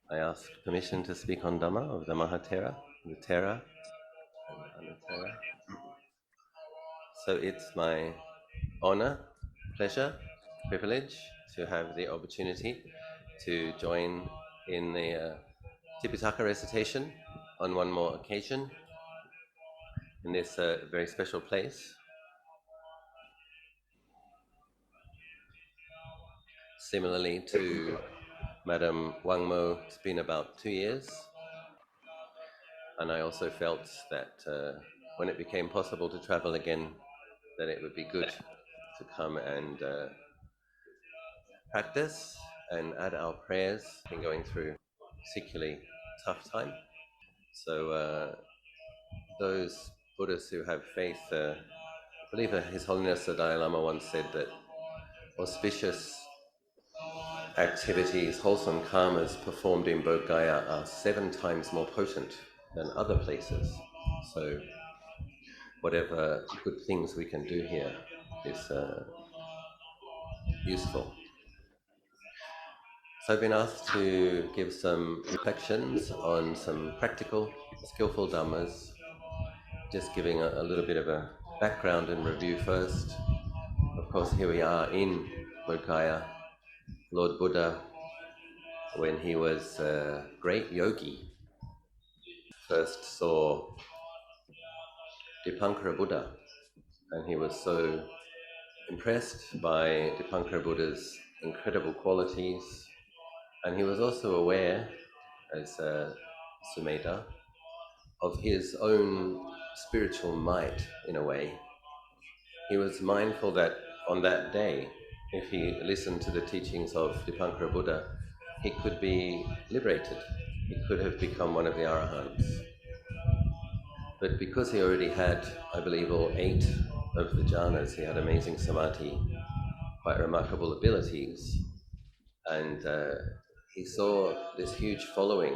I asked permission to speak on Dhamma of the Mahatera, the Thera, and Anuttara. So it's my honor, pleasure, privilege to have the opportunity to join in the Tipitaka recitation on one more occasion in this very special place. Similarly to Madam Wang Mo, it's been about 2 years, and I also felt that when it became possible to travel again, that it would be good to come and practice and add our prayers in going through a particularly tough time. So those Buddhists who have faith, I believe His Holiness the Dalai Lama once said that auspicious activities, wholesome karmas performed in Bodhgaya are 7 times more potent than other places. So whatever good things we can do here is useful. So I've been asked to give some reflections on some practical, skillful dhammas, just giving a little bit of a background and review first. Of course, here we are in Bodhgaya. Lord Buddha, when he was a great yogi, first saw Dipankara Buddha, and he was so impressed by Dipankara Buddha's incredible qualities, and he was also aware, as Sumedha, of his own spiritual might in a way. He was mindful that on that day, if he listened to the teachings of Dipankara Buddha, he could be liberated. He could have become one of the Arahants. But because he already had, I believe, all 8 of the jhanas, he had amazing samadhi, quite remarkable abilities, and he saw this huge following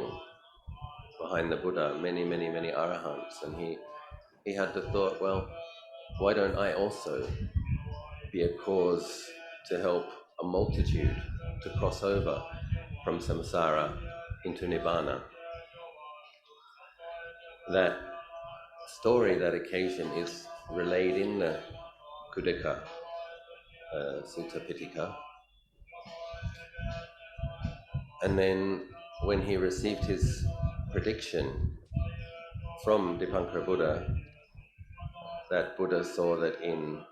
behind the Buddha, many, many, many Arahants, and he had the thought, well, why don't I also be a cause to help a multitude to cross over from samsara into nibbana? That story, that occasion, is relayed in the Khuddaka Sutta Pitaka. And then when he received his prediction from Dipankara Buddha, that Buddha saw that in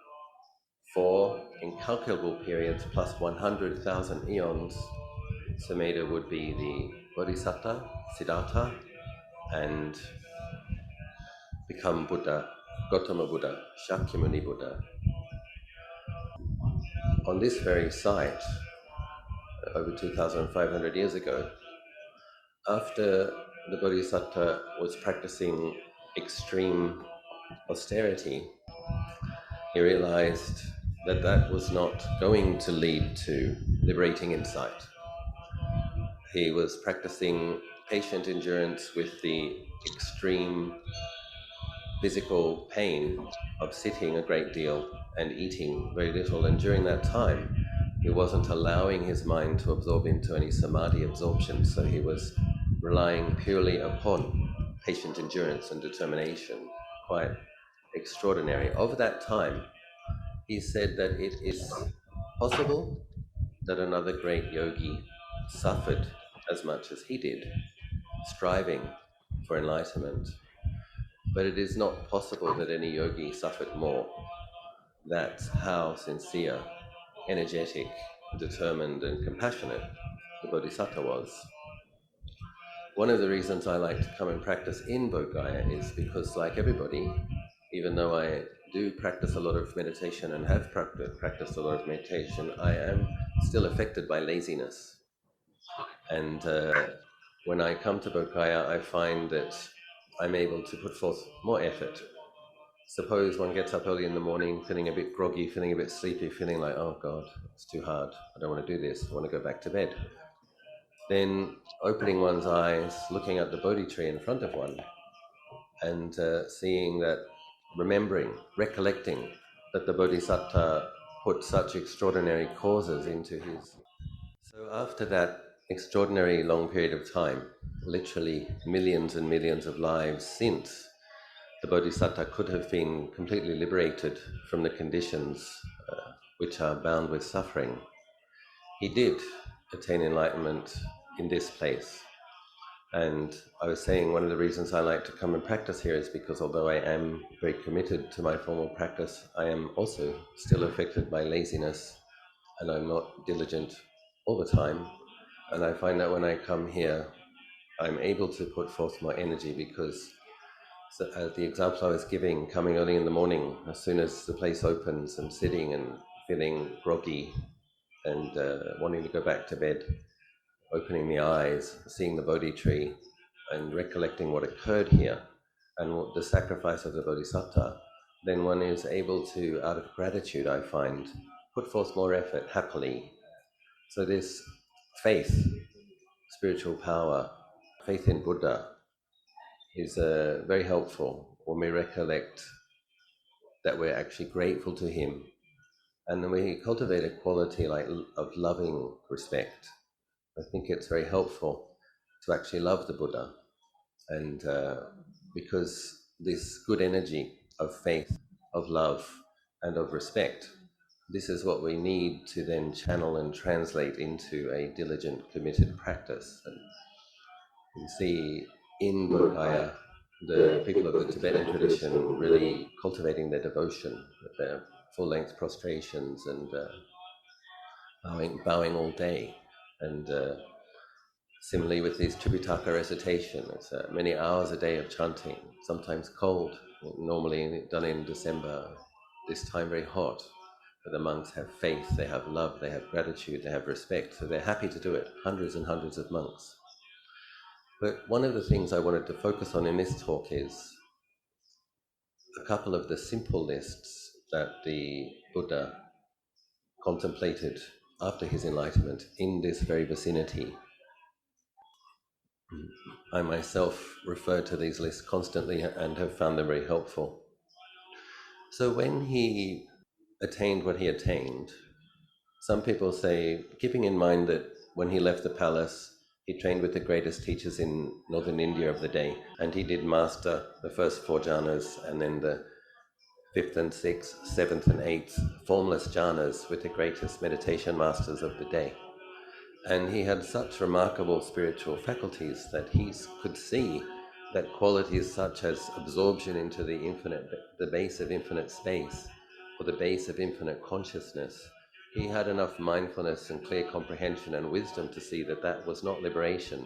4 incalculable periods plus 100,000 eons, Sumedha would be the Bodhisattva, Siddhartha, and become Buddha, Gautama Buddha, Shakyamuni Buddha. On this very site, over 2,500 years ago, after the Bodhisattva was practicing extreme austerity, he realized that that was not going to lead to liberating insight. He was practicing patient endurance with the extreme physical pain of sitting a great deal and eating very little, and during that time he wasn't allowing his mind to absorb into any samadhi absorption, so he was relying purely upon patient endurance and determination. Quite extraordinary. Of that time, he said that it is possible that another great yogi suffered as much as he did, striving for enlightenment. But it is not possible that any yogi suffered more. That's how sincere, energetic, determined, and compassionate the Bodhisattva was. One of the reasons I like to come and practice in Bodhgaya is because, like everybody, even though I do practice a lot of meditation and have practiced a lot of meditation, I am still affected by laziness. And when I come to Bodhgaya, I find that I'm able to put forth more effort. Suppose one gets up early in the morning, feeling a bit groggy, feeling a bit sleepy, feeling like, oh God, it's too hard, I don't want to do this, I want to go back to bed. Then opening one's eyes, looking at the Bodhi tree in front of one, and seeing that, recollecting that the Bodhisattva put such extraordinary causes into his. So after that extraordinary long period of time, literally millions and millions of lives since the Bodhisattva could have been completely liberated from the conditions which are bound with suffering, he did attain enlightenment in this place. And I was saying one of the reasons I like to come and practice here is because although I am very committed to my formal practice, I am also still affected by laziness, and I'm not diligent all the time. And I find that when I come here, I'm able to put forth more energy because the example I was giving, coming early in the morning, as soon as the place opens, I'm sitting and feeling groggy and wanting to go back to bed, opening the eyes, seeing the Bodhi tree, and recollecting what occurred here and what the sacrifice of the Bodhisattva, then one is able to, out of gratitude, I find, put forth more effort happily. So this faith, spiritual power, faith in Buddha is very helpful when we recollect that we're actually grateful to him, and then we cultivate a quality like of loving respect. I think it's very helpful to actually love the Buddha, and because this good energy of faith, of love, and of respect, this is what we need to then channel and translate into a diligent, committed practice. And you see in Bodhgaya, the people of the Tibetan tradition really cultivating their devotion with their full-length prostrations and bowing all day. And similarly with this Tripitaka recitation, it's many hours a day of chanting, sometimes cold, normally done in December, this time very hot. But the monks have faith, they have love, they have gratitude, they have respect, so they're happy to do it, hundreds and hundreds of monks. But one of the things I wanted to focus on in this talk is a couple of the simple lists that the Buddha contemplated after his enlightenment in this very vicinity. I myself refer to these lists constantly and have found them very helpful. So when he attained what he attained, some people say, keeping in mind that when he left the palace, he trained with the greatest teachers in northern India of the day, and he did master the first four jhanas and then the fifth and sixth, seventh and eighth formless jhanas with the greatest meditation masters of the day. And he had such remarkable spiritual faculties that he could see that qualities such as absorption into the infinite, the base of infinite space, or the base of infinite consciousness, he had enough mindfulness and clear comprehension and wisdom to see that that was not liberation.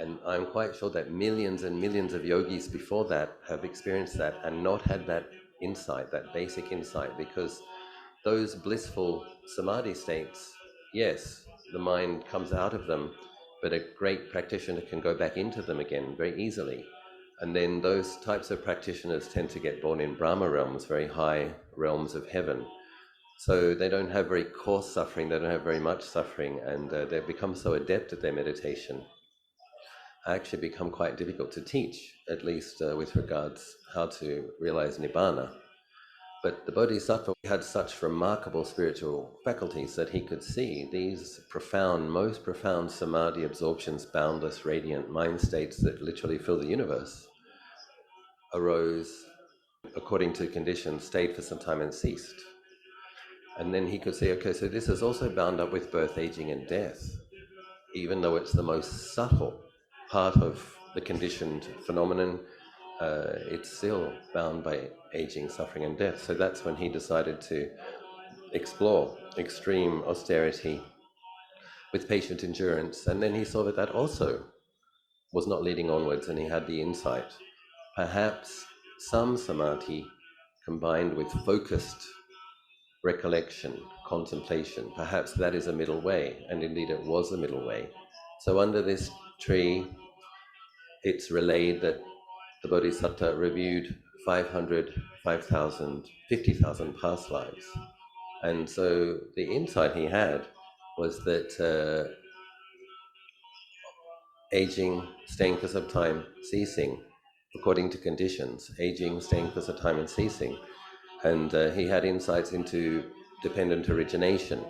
And I'm quite sure that millions and millions of yogis before that have experienced that and not had that insight, that basic insight, because those blissful samadhi states, yes, the mind comes out of them, but a great practitioner can go back into them again very easily. And then those types of practitioners tend to get born in Brahma realms, very high realms of heaven. So they don't have very coarse suffering, they don't have very much suffering, and they become so adept at their meditation, actually become quite difficult to teach, at least with regards how to realize Nibbana. But the Bodhisattva had such remarkable spiritual faculties that he could see these profound, most profound samadhi absorptions, boundless, radiant mind states that literally fill the universe, arose according to conditions, stayed for some time and ceased. And then he could see, okay, so this is also bound up with birth, aging, and death, even though it's the most subtle part of the conditioned phenomenon. It's still bound by aging, suffering, and death. So that's when he decided to explore extreme austerity with patient endurance. And then he saw that that also was not leading onwards, and he had the insight. Perhaps some samadhi combined with focused recollection, contemplation, perhaps that is a middle way, and indeed it was a middle way. So under this tree, it's relayed that the Bodhisattva reviewed 500, 5,000, 50,000 past lives. And so the insight he had was that aging, staying for some time, ceasing, according to conditions, aging, staying for some time and ceasing. And he had insights into dependent origination.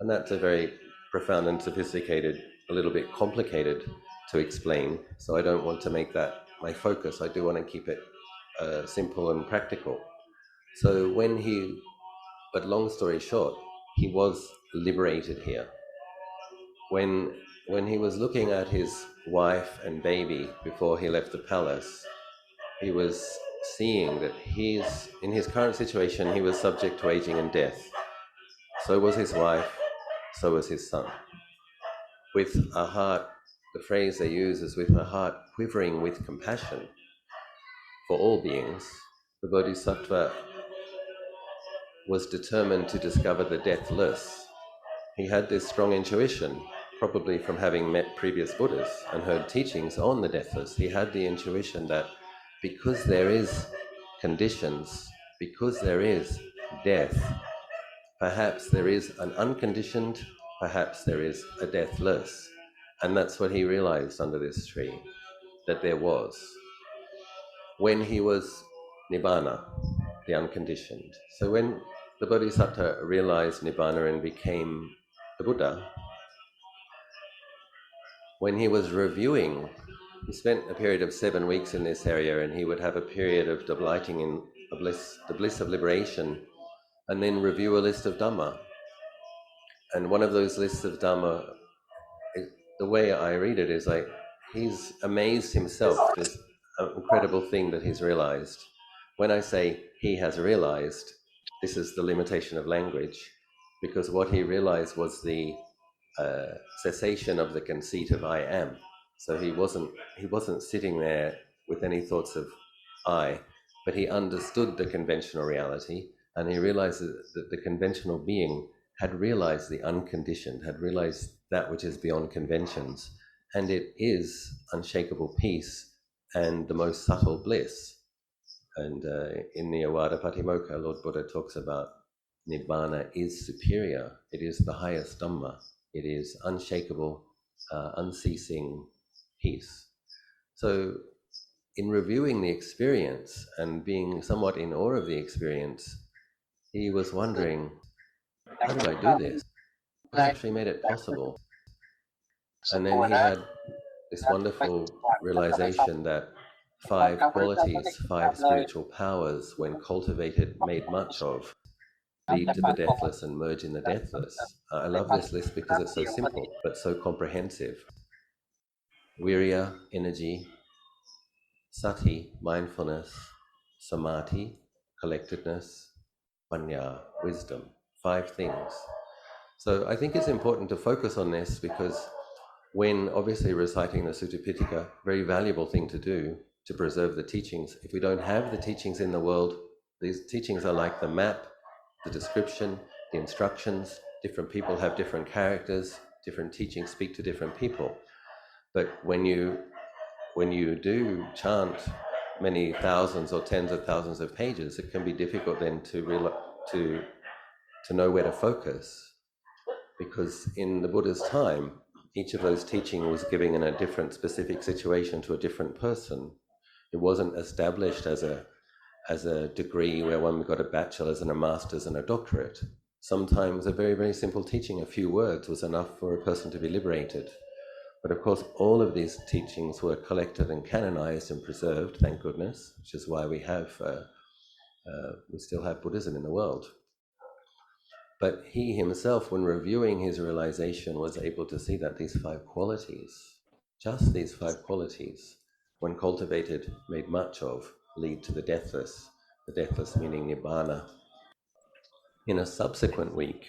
And that's a very profound and sophisticated a little bit complicated to explain, so I don't want to make that my focus. I do want to keep it simple and practical. So but long story short, he was liberated here. When he was looking at his wife and baby before he left the palace, he was seeing that in his current situation, he was subject to aging and death. So was his wife, so was his son. With a heart, the phrase they use is with a heart quivering with compassion for all beings, the Bodhisattva was determined to discover the deathless. He had this strong intuition, probably from having met previous Buddhas and heard teachings on the deathless. He had the intuition that because there is conditions, because there is death, perhaps there is an unconditioned, perhaps there is a deathless. And that's what he realized under this tree, that there was. When he was Nibbana, the unconditioned. So when the Bodhisattva realized Nibbana and became the Buddha, when he was reviewing, he spent a period of 7 weeks in this area, and he would have a period of delighting in the bliss of liberation, and then review a list of Dhamma. And one of those lists of Dhamma, the way I read it is like he's amazed himself, this incredible thing that he's realized. When I say he has realized, this is the limitation of language, because what he realized was the cessation of the conceit of I am. So he wasn't sitting there with any thoughts of I, but he understood the conventional reality, and he realized that the conventional being had realized the unconditioned, had realized that which is beyond conventions, and it is unshakable peace and the most subtle bliss. And in the Awada Patimokkha, Lord Buddha talks about Nibbana is superior. It is the highest Dhamma. It is unshakable, unceasing peace. So in reviewing the experience and being somewhat in awe of the experience, he was wondering, how did I do this? What's actually made it possible? And then he had this wonderful realization that 5 qualities, 5 spiritual powers, when cultivated, made much of, lead to the deathless and merge in the deathless. I love this list because it's so simple, but so comprehensive. Virya, energy; sati, mindfulness; samadhi, collectedness; panya, wisdom. 5 things. So I think it's important to focus on this because when obviously reciting the Sutta Pitaka, very valuable thing to do to preserve the teachings. If we don't have the teachings in the world, these teachings are like the map, the description, the instructions. Different people have different characters, different teachings speak to different people. But when you do chant many thousands or tens of thousands of pages, it can be difficult then to know where to focus. Because in the Buddha's time, each of those teachings was given in a different specific situation to a different person. It wasn't established as a degree where one got a bachelor's and a master's and a doctorate. Sometimes a very, very simple teaching, a few words, was enough for a person to be liberated. But of course, all of these teachings were collected and canonized and preserved, thank goodness, which is why we still have Buddhism in the world. But he himself, when reviewing his realization, was able to see that these 5 qualities, just these 5 qualities, when cultivated, made much of, lead to the deathless meaning Nibbana. In a subsequent week,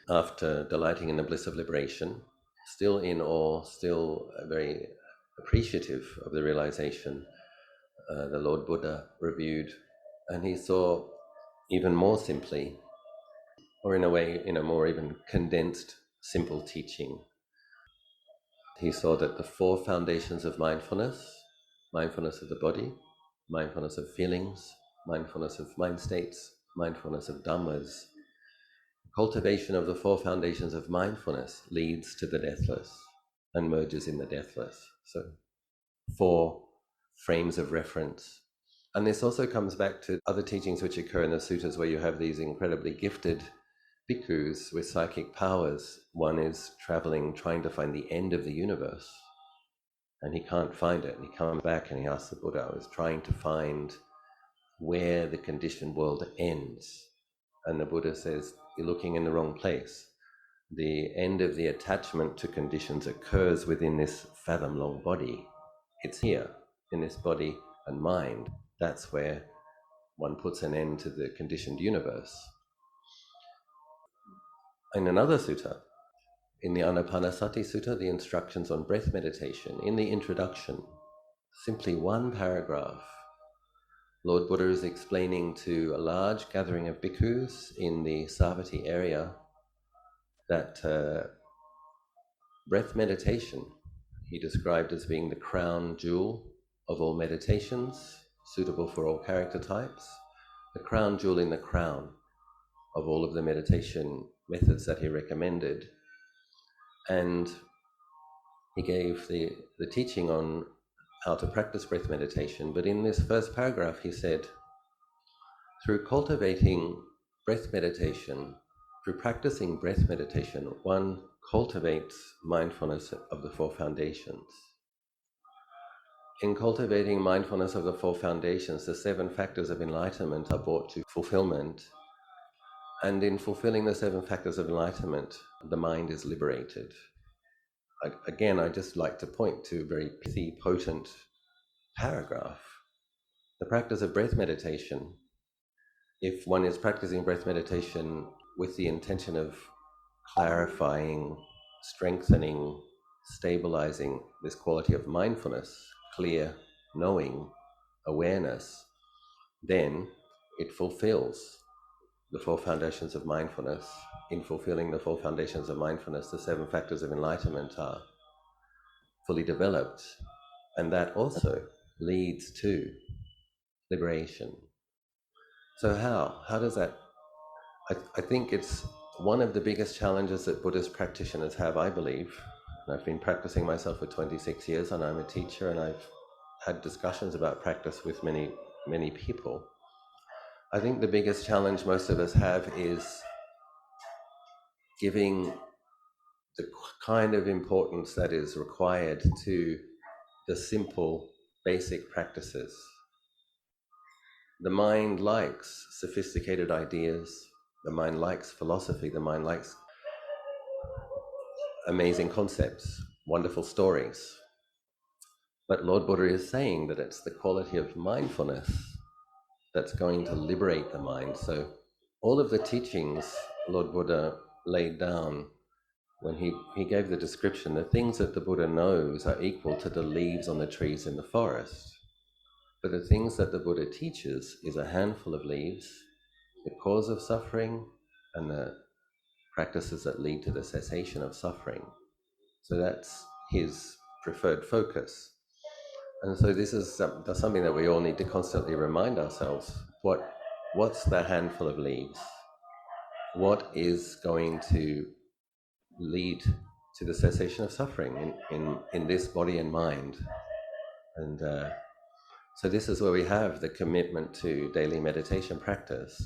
after delighting in the bliss of liberation, still in awe, still very appreciative of the realization, the Lord Buddha reviewed, and he saw even more simply, or in a way, in a more even condensed, simple teaching. He saw that the 4 foundations of mindfulness, mindfulness of the body, mindfulness of feelings, mindfulness of mind states, mindfulness of dhammas, cultivation of the 4 foundations of mindfulness leads to the deathless and merges in the deathless. So 4 frames of reference. And this also comes back to other teachings which occur in the suttas where you have these incredibly gifted bhikkhus with psychic powers. One is traveling, trying to find the end of the universe, and he can't find it. And he comes back and he asks the Buddha, I was trying to find where the conditioned world ends. And the Buddha says, you're looking in the wrong place. The end of the attachment to conditions occurs within this fathom-long body. It's here, in this body and mind. That's where one puts an end to the conditioned universe. In another sutta, in the Anapanasati Sutta, the instructions on breath meditation, in the introduction, simply one paragraph, Lord Buddha is explaining to a large gathering of bhikkhus in the Savatthi area that breath meditation he described as being the crown jewel of all meditations, suitable for all character types, the crown jewel in the crown of all of the meditation methods that he recommended. And he gave the teaching on how to practice breath meditation. But in this first paragraph, he said, through cultivating breath meditation, through practicing breath meditation, one cultivates mindfulness of the four foundations. In cultivating mindfulness of the four foundations, the 7 factors of enlightenment are brought to fulfillment. And in fulfilling the 7 factors of enlightenment, the mind is liberated. Again, I just like to point to a very pithy, potent paragraph. The practice of breath meditation, if one is practicing breath meditation with the intention of clarifying, strengthening, stabilizing this quality of mindfulness, clear knowing, awareness, then it fulfills the 4 foundations of mindfulness. In fulfilling the 4 foundations of mindfulness, the 7 factors of enlightenment are fully developed, and that also leads to liberation. So how does that? I think it's one of the biggest challenges that Buddhist practitioners have, I believe. And I've been practicing myself for 26 years, and I'm a teacher, and I've had discussions about practice with many people. I think the biggest challenge most of us have is giving the kind of importance that is required to the simple, basic practices. The mind likes sophisticated ideas, the mind likes philosophy, the mind likes amazing concepts, wonderful stories. But Lord Buddha is saying that it's the quality of mindfulness that's going to liberate the mind. So all of the teachings Lord Buddha laid down when he gave the description, the things that the Buddha knows are equal to the leaves on the trees in the forest. But the things that the Buddha teaches is a handful of leaves, the cause of suffering, and the practices that lead to the cessation of suffering. So that's his preferred focus. And so this is something that we all need to constantly remind ourselves. What's the handful of leaves? What is going to lead to the cessation of suffering in this body and mind? And so this is where we have the commitment to daily meditation practice.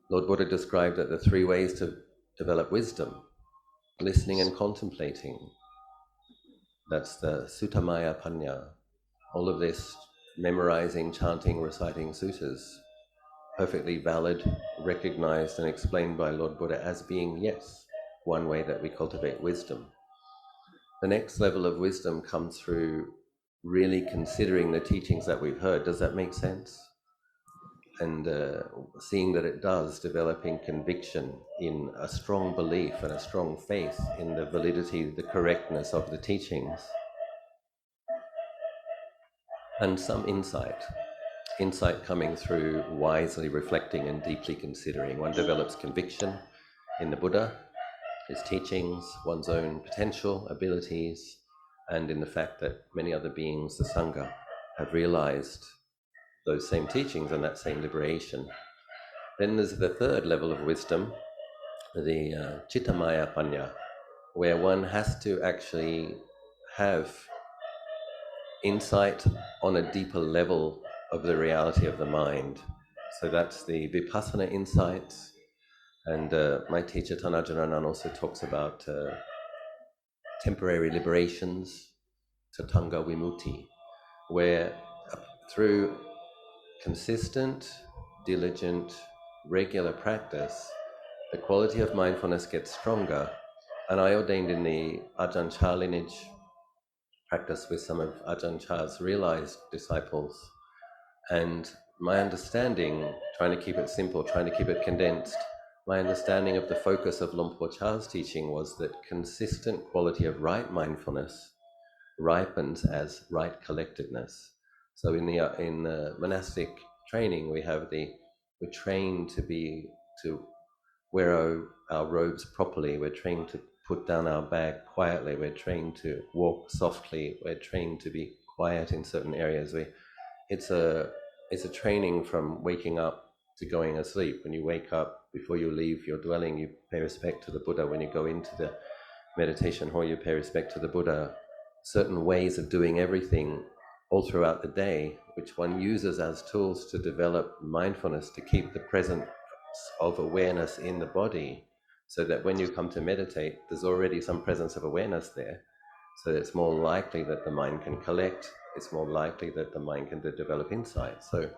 Lord Buddha described that the 3 ways to develop wisdom: listening and contemplating. That's the Suttamaya Panya. All of this memorizing, chanting, reciting suttas, perfectly valid, recognized and explained by Lord Buddha as being, yes, one way that we cultivate wisdom. The next level of wisdom comes through really considering the teachings that we've heard. Does that make sense? And seeing that it does, developing conviction in a strong belief and a strong faith in the validity, the correctness of the teachings. And some insight coming through wisely reflecting and deeply considering. One develops conviction in the Buddha, his teachings, one's own potential, abilities, and in the fact that many other beings, the Sangha, have realized those same teachings and that same liberation. Then there's the 3rd level of wisdom, the Chittamaya Panya, where one has to actually have insight on a deeper level of the reality of the mind. So that's the vipassana insight, And my teacher Tanajanan also talks about temporary liberations, tatanga vimutti, where through consistent, diligent, regular practice, the quality of mindfulness gets stronger. And I ordained in the Ajahn Chah lineage, practice with some of Ajahn Chah's realized disciples. And my understanding, trying to keep it simple, trying to keep it condensed, my understanding of the focus of Luang Por Chah's teaching was that consistent quality of right mindfulness ripens as right collectedness. So in the monastic training, we're trained to wear our robes properly. We're trained to put down our bag quietly. We're trained to walk softly. We're trained to be quiet in certain areas. It's a training from waking up to going asleep. When you wake up, before you leave your dwelling, you pay respect to the Buddha. When you go into the meditation hall, you pay respect to the Buddha. Certain ways of doing everything all throughout the day, which one uses as tools to develop mindfulness, to keep the presence of awareness in the body, so that when you come to meditate, there's already some presence of awareness there. So it's more likely that the mind can collect, it's more likely that the mind can develop insight. So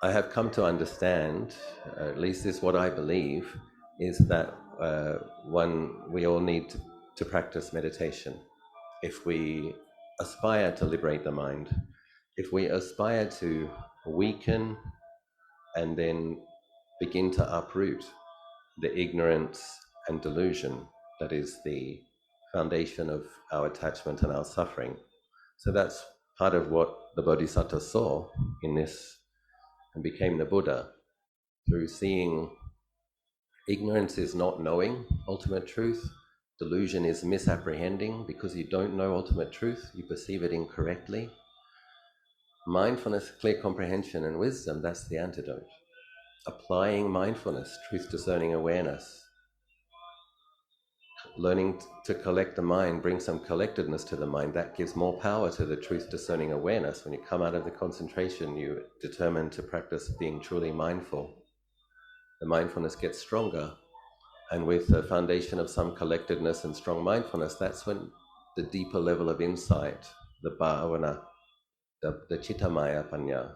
I have come to understand, at least this is what I believe, is that we all need to practice meditation. If we aspire to liberate the mind, if we aspire to weaken and then begin to uproot the ignorance and delusion that is the foundation of our attachment and our suffering. So that's part of what the Bodhisattva saw in this and became the Buddha, through seeing ignorance is not knowing ultimate truth, delusion is misapprehending. Because you don't know ultimate truth, you perceive it incorrectly. Mindfulness, clear comprehension and wisdom, that's the antidote. Applying mindfulness, truth discerning awareness, learning to collect the mind, bring some collectedness to the mind, that gives more power to the truth discerning awareness. When you come out of the concentration, you determine to practice being truly mindful. The mindfulness gets stronger, and with the foundation of some collectedness and strong mindfulness, that's when the deeper level of insight, the bhavana, the chittamaya panya,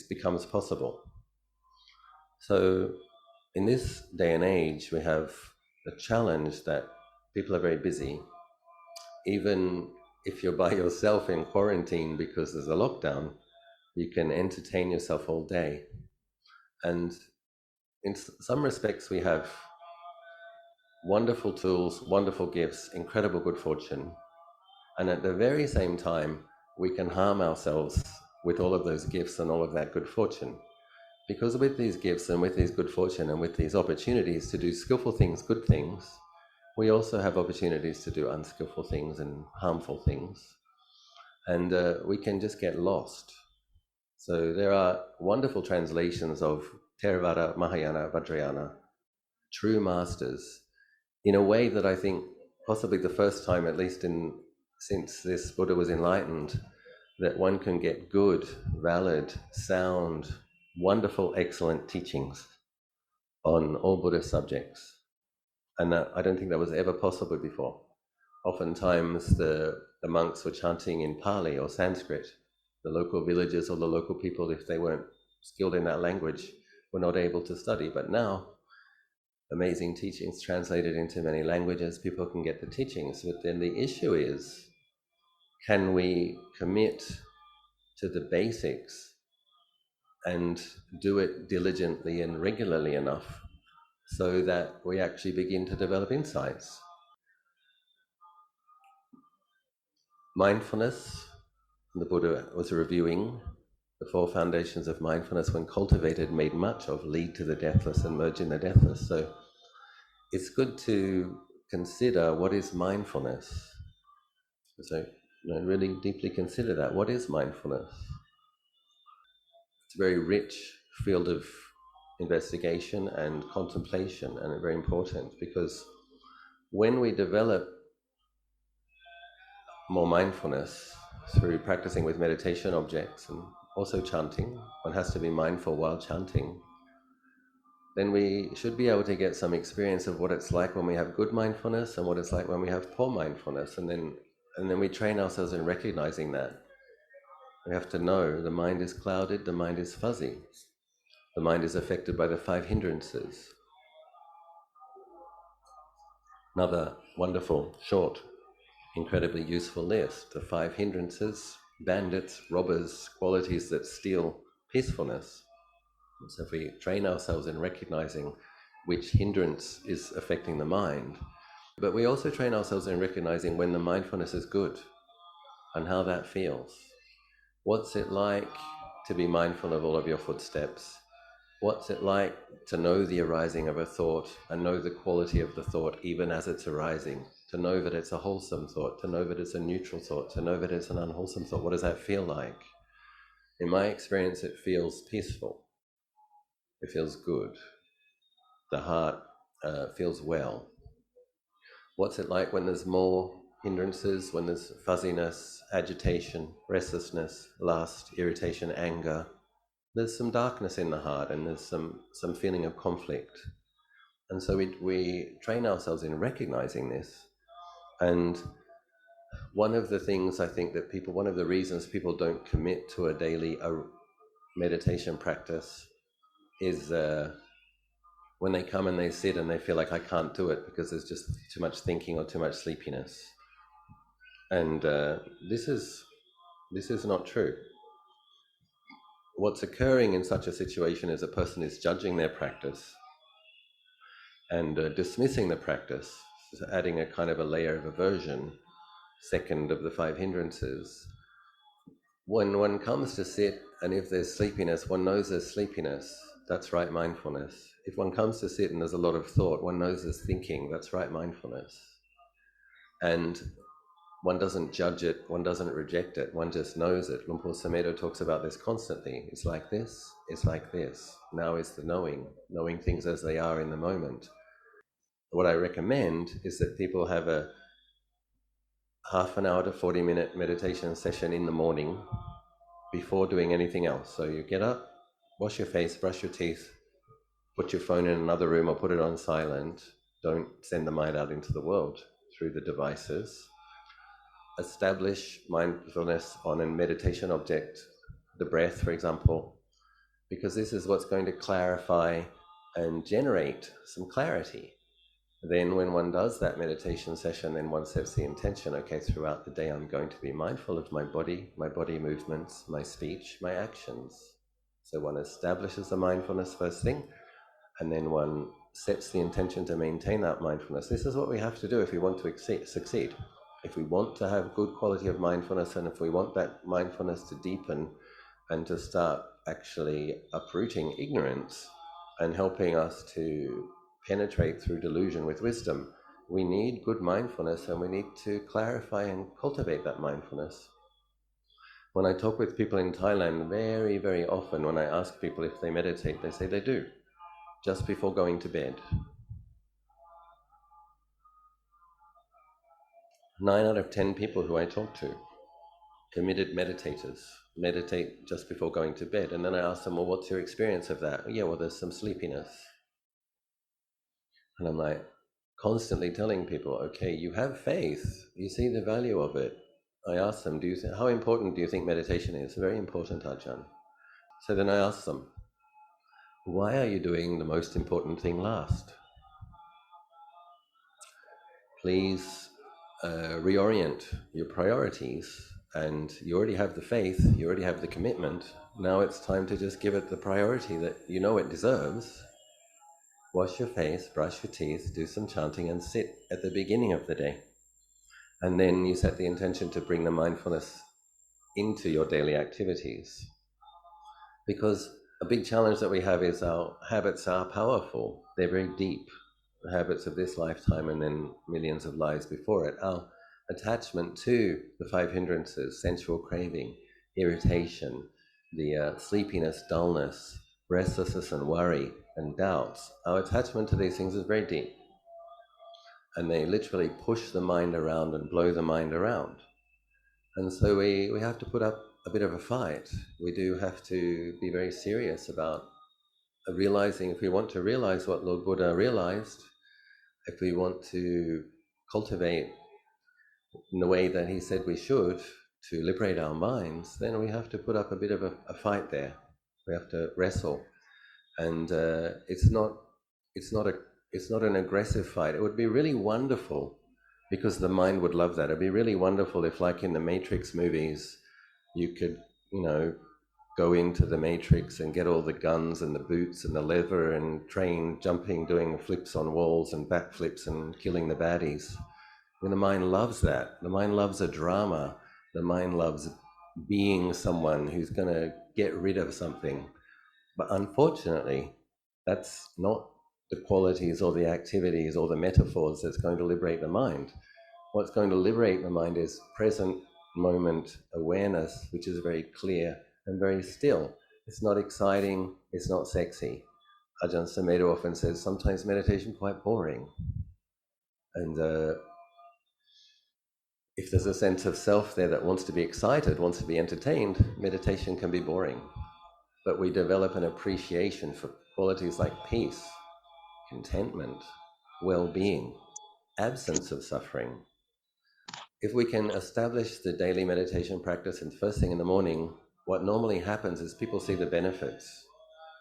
becomes possible. So in this day and age, we have the challenge that people are very busy. Even if you're by yourself in quarantine because there's a lockdown, you can entertain yourself all day. And in some respects, we have wonderful tools, wonderful gifts, incredible good fortune. And at the very same time, we can harm ourselves with all of those gifts and all of that good fortune. Because with these gifts and with these good fortune and with these opportunities to do skillful things, good things, we also have opportunities to do unskillful things and harmful things. And we can just get lost. So there are wonderful translations of Theravada, Mahayana, Vajrayana, true masters, in a way that I think possibly the first time, at least since this Buddha was enlightened, that one can get good, valid, sound, wonderful, excellent teachings on all Buddhist subjects. And I don't think that was ever possible before. Oftentimes the monks were chanting in Pali or Sanskrit. The local villagers or the local people, if they weren't skilled in that language, were not able to study. But now, amazing teachings translated into many languages, people can get the teachings. But then the issue is, can we commit to the basics and do it diligently and regularly enough so that we actually begin to develop insights? Mindfulness, the Buddha was reviewing the four foundations of mindfulness, when cultivated, made much of, lead to the deathless and merge in the deathless. So it's good to consider, what is mindfulness? So really deeply consider that. What is mindfulness? It's a very rich field of investigation and contemplation, and very important, because when we develop more mindfulness through practicing with meditation objects and also chanting, one has to be mindful while chanting. then we should be able to get some experience of what it's like when we have good mindfulness and what it's like when we have poor mindfulness, and then we train ourselves in recognizing that. We have to know the mind is clouded, the mind is fuzzy, the mind is affected by the 5 hindrances. Another wonderful, short, incredibly useful list. The 5 hindrances: bandits, robbers, qualities that steal peacefulness. So if we train ourselves in recognizing which hindrance is affecting the mind, but we also train ourselves in recognizing when the mindfulness is good and how that feels. What's it like to be mindful of all of your footsteps? What's it like to know the arising of a thought and know the quality of the thought even as it's arising? To know that it's a wholesome thought, to know that it's a neutral thought, to know that it's an unwholesome thought. What does that feel like? In my experience, it feels peaceful. It feels good. The heart feels well. What's it like when there's more hindrances, when there's fuzziness, agitation, restlessness, lust, irritation, anger? There's some darkness in the heart and there's some feeling of conflict. And so we train ourselves in recognizing this. And one of the things I think that one of the reasons people don't commit to a daily meditation practice is when they come and they sit and they feel like, I can't do it because there's just too much thinking or too much sleepiness. And this is not true. What's occurring in such a situation is a person is judging their practice and dismissing the practice, so adding a kind of a layer of aversion, second of the 5 hindrances. When one comes to sit, and if there's sleepiness, one knows there's sleepiness. That's right mindfulness. If one comes to sit and there's a lot of thought, one knows there's thinking. That's right mindfulness. And one doesn't judge it, one doesn't reject it, one just knows it. Luang Por Sumedho talks about this constantly. It's like this, it's like this. Now is the knowing things as they are in the moment. What I recommend is that people have a half an hour to 40-minute meditation session in the morning before doing anything else. So you get up, wash your face, brush your teeth, put your phone in another room or put it on silent. Don't send the mind out into the world through the devices. Establish mindfulness on a meditation object, the breath, for example, because this is what's going to clarify and generate some clarity. Then when one does that meditation session, then one sets the intention, okay, throughout the day I'm going to be mindful of my body movements, my speech, my actions. So one establishes the mindfulness first thing, and then one sets the intention to maintain that mindfulness. This is what we have to do if we want to succeed. If we want to have good quality of mindfulness, and if we want that mindfulness to deepen and to start actually uprooting ignorance and helping us to penetrate through delusion with wisdom, we need good mindfulness, and we need to clarify and cultivate that mindfulness. When I talk with people in Thailand, very, very often when I ask people if they meditate, they say they do, just before going to bed. 9 out of 10 people who I talk to, committed meditators, meditate just before going to bed. And then I ask them, well, what's your experience of that? Yeah, well, there's some sleepiness. And I'm like, constantly telling people, okay, you have faith, you see the value of it. I ask them, how important do you think meditation is? Very important, Ajahn. So then I ask them, why are you doing the most important thing last? Please reorient your priorities, and you already have the faith, you already have the commitment. Now it's time to just give it the priority that you know it deserves. Wash your face, brush your teeth, do some chanting, and sit at the beginning of the day. And then you set the intention to bring the mindfulness into your daily activities. Because a big challenge that we have is our habits are powerful. They're very deep. The habits of this lifetime and then millions of lives before it. Our attachment to the 5 hindrances, sensual craving, irritation, the sleepiness, dullness, restlessness and worry and doubts. Our attachment to these things is very deep. And they literally push the mind around and blow the mind around. And so we have to put up a bit of a fight. We do have to be very serious about realizing, if we want to realize what Lord Buddha realized, if we want to cultivate in the way that he said we should to liberate our minds, then we have to put up a bit of a fight there. We have to wrestle, and it's not a it's not an aggressive fight. It would be really wonderful, because the mind would love that. It'd be really wonderful if, like in the Matrix movies, you could, go into the Matrix and get all the guns and the boots and the leather and train jumping, doing flips on walls and backflips and killing the baddies. And the mind loves that. The mind loves a drama. The mind loves being someone who's going to get rid of something. But unfortunately, that's not the qualities or the activities or the metaphors that's going to liberate the mind. What's going to liberate the mind is present moment awareness, which is very clear and very still. It's not exciting, it's not sexy. Ajahn Sumedho often says, sometimes meditation quite boring. And if there's a sense of self there that wants to be excited, wants to be entertained, meditation can be boring. But we develop an appreciation for qualities like peace, contentment, well-being, absence of suffering. If we can establish the daily meditation practice and first thing in the morning, what normally happens is people see the benefits.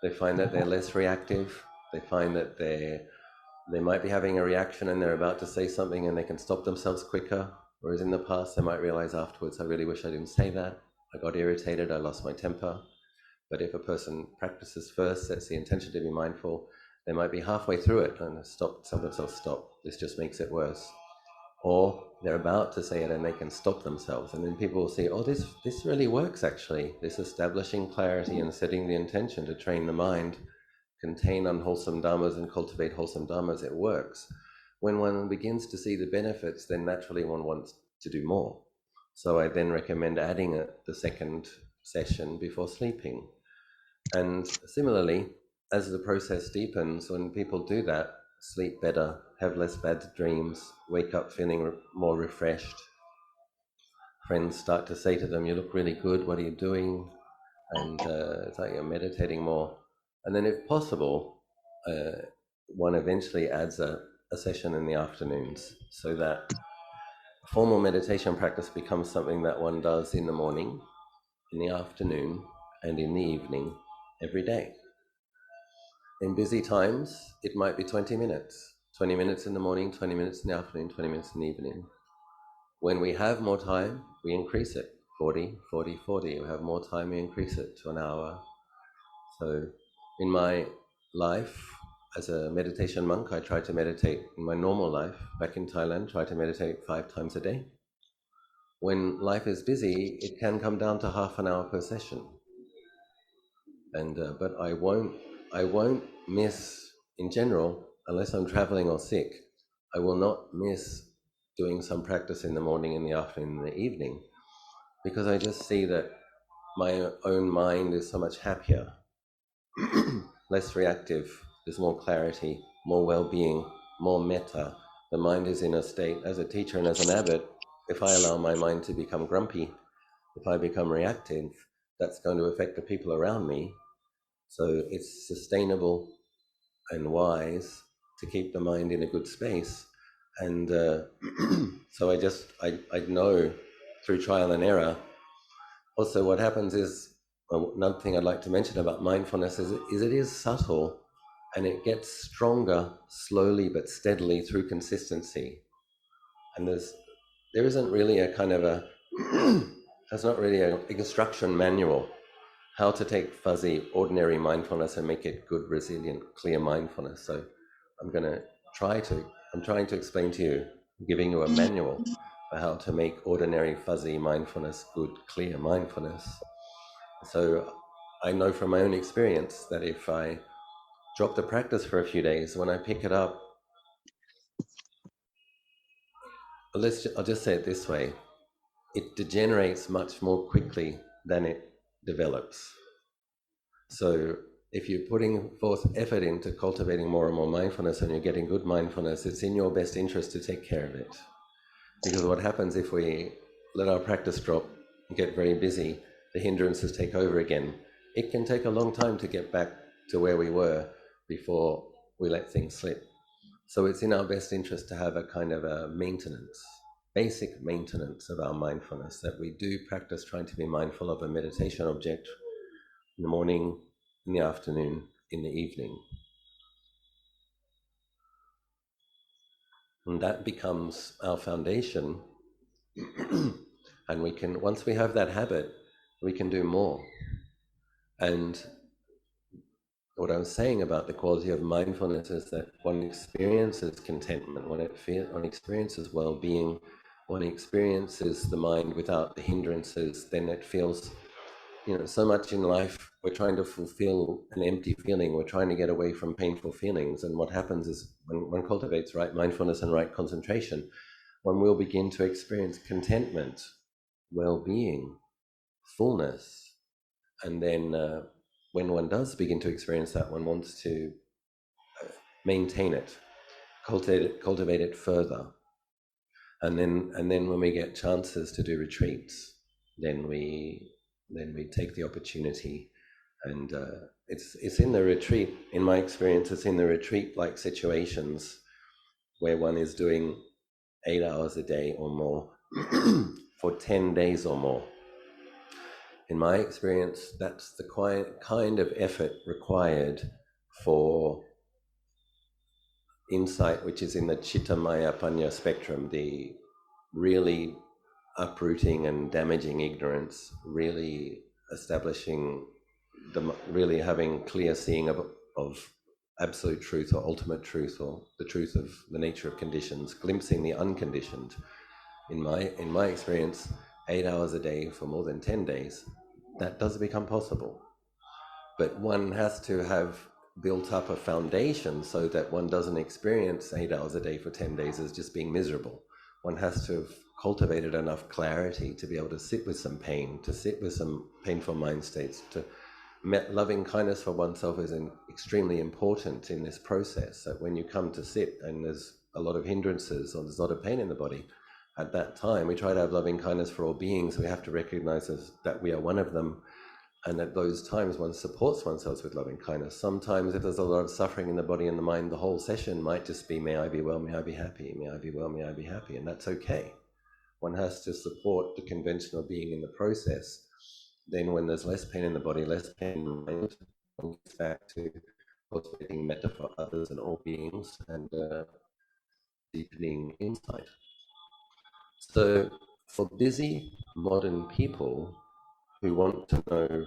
They find that they're less reactive. They find that they might be having a reaction and they're about to say something and they can stop themselves quicker. Whereas in the past, they might realize afterwards, I really wish I didn't say that. I got irritated, I lost my temper. But if a person practices first, sets the intention to be mindful, they might be halfway through it and tell themselves, stop, this just makes it worse. Or they're about to say it and they can stop themselves. And then people will see, oh, this really works actually. This establishing clarity and setting the intention to train the mind, contain unwholesome dharmas and cultivate wholesome dharmas, it works. When one begins to see the benefits, then naturally one wants to do more. So I then recommend adding the second session before sleeping. And similarly, as the process deepens, when people do that, sleep better, have less bad dreams, wake up feeling more refreshed. Friends start to say to them, you look really good, what are you doing? And it's like you're meditating more. And then if possible, one eventually adds a session in the afternoons, so that formal meditation practice becomes something that one does in the morning, in the afternoon, and in the evening every day. In busy times, it might be 20 minutes. 20 minutes in the morning, 20 minutes in the afternoon, 20 minutes in the evening. When we have more time, we increase it. 40, 40, 40. We have more time, we increase it to an hour. So in my life, as a meditation monk, I try to meditate in my normal life. Back in Thailand, try to meditate 5 times a day. When life is busy, it can come down to half an hour per session. And but I won't miss, in general, unless I'm traveling or sick, I will not miss doing some practice in the morning, in the afternoon, in the evening, because I just see that my own mind is so much happier, less reactive, there's more clarity, more well-being, more metta. The mind is in a state, as a teacher and as an abbot, if I allow my mind to become grumpy, if I become reactive, that's going to affect the people around me. So it's sustainable and wise to keep the mind in a good space. And so I know through trial and error. Also, what happens is, another thing I'd like to mention about mindfulness is it is subtle, and it gets stronger slowly but steadily through consistency. And there isn't really a kind of a there's not really an instruction manual how to take fuzzy, ordinary mindfulness and make it good, resilient, clear mindfulness. So I'm trying to explain to you, giving you a manual for how to make ordinary, fuzzy mindfulness good, clear mindfulness. So I know from my own experience that if I drop the practice for a few days, when I pick it up, I'll just say it this way, it degenerates much more quickly than it develops. So if you're putting forth effort into cultivating more and more mindfulness and you're getting good mindfulness, it's in your best interest to take care of it. Because what happens if we let our practice drop and get very busy, the hindrances take over again. It can take a long time to get back to where we were before we let things slip. So it's in our best interest to have a kind of a maintenance, basic maintenance of our mindfulness, that we do practice trying to be mindful of a meditation object in the morning, in the afternoon, in the evening. And that becomes our foundation. And we can, once we have that habit, we can do more. And what I was saying about the quality of mindfulness is that one experiences contentment, one experiences well-being, one experiences the mind without the hindrances, then it feels, so much in life we're trying to fulfill an empty feeling, we're trying to get away from painful feelings, and what happens is when one cultivates right mindfulness and right concentration, one will begin to experience contentment, well-being, fullness, and then when one does begin to experience that, one wants to maintain it, cultivate it further, and then when we get chances to do retreats, then we take the opportunity, and it's in the retreat. In my experience, it's in the retreat-like situations where one is doing 8 hours a day or more for 10 days or more. In my experience, that's the kind of effort required for insight, which is in the Chitta Maya Panya spectrum, the really uprooting and damaging ignorance, really establishing really having clear seeing of absolute truth or ultimate truth or the truth of the nature of conditions, glimpsing the unconditioned. In my experience, 8 hours a day for more than 10 days, that does become possible. But one has to have built up a foundation so that one doesn't experience 8 hours a day for 10 days as just being miserable. One has to have cultivated enough clarity to be able to sit with some pain, to sit with some painful mind states. Loving kindness for oneself is extremely important in this process, that when you come to sit and there's a lot of hindrances or there's a lot of pain in the body, at that time we try to have loving kindness for all beings. We have to recognize that we are one of them, and at those times one supports oneself with loving kindness. Sometimes if there's a lot of suffering in the body and the mind, the whole session might just be, may I be well, may I be happy, may I be well, may I be happy, and that's okay. One has to support the conventional being in the process. Then when there's less pain in the body, less pain in the mind, one gets back to cultivating metta for others and all beings, and deepening insight. So for busy modern people who want to know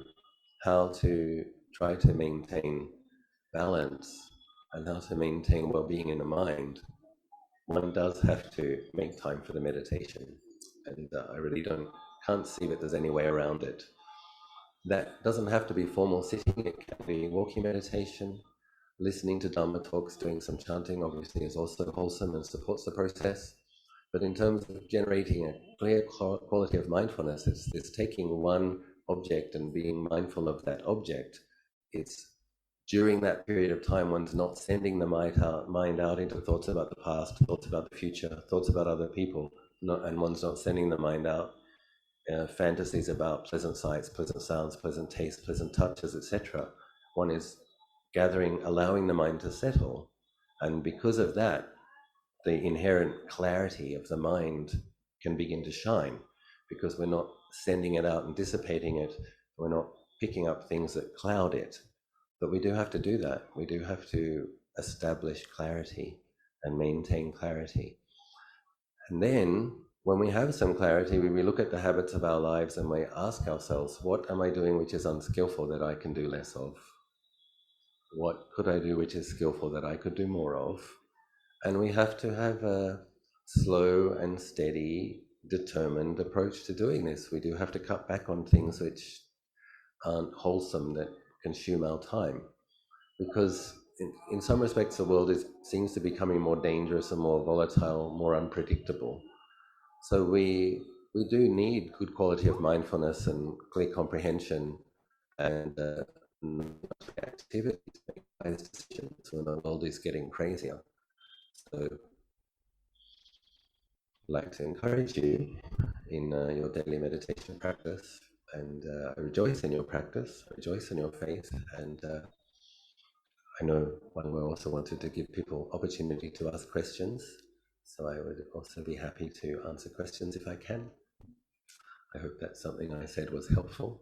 how to try to maintain balance and how to maintain well-being in the mind, one does have to make time for the meditation, and I really can't see that there's any way around it. That doesn't have to be formal sitting. It can be walking meditation, listening to Dhamma talks, doing some chanting obviously is also wholesome and supports the process. But in terms of generating a clear quality of mindfulness, it's taking one object and being mindful of that object. It's during that period of time, one's not sending the mind out into thoughts about the past, thoughts about the future, thoughts about other people, and one's not sending the mind out fantasies about pleasant sights, pleasant sounds, pleasant tastes, pleasant touches, etc. One is allowing the mind to settle, and because of that, the inherent clarity of the mind can begin to shine, because we're not sending it out and dissipating it, we're not picking up things that cloud it. But we do have to do that. We do have to establish clarity and maintain clarity. And then when we have some clarity, we look at the habits of our lives and we ask ourselves, what am I doing which is unskillful that I can do less of? What could I do which is skillful that I could do more of? And we have to have a slow and steady, determined approach to doing this. We do have to cut back on things which aren't wholesome, that consume our time. Because in some respects, the world seems to be becoming more dangerous and more volatile, more unpredictable. So we do need good quality of mindfulness and clear comprehension and activity to make wise decisions when the world is getting crazier. So I'd like to encourage you in your daily meditation practice, and rejoice in your practice, rejoice in your faith, and I know one will also wanted to give people opportunity to ask questions, so I would also be happy to answer questions if I can. I hope that something I said was helpful.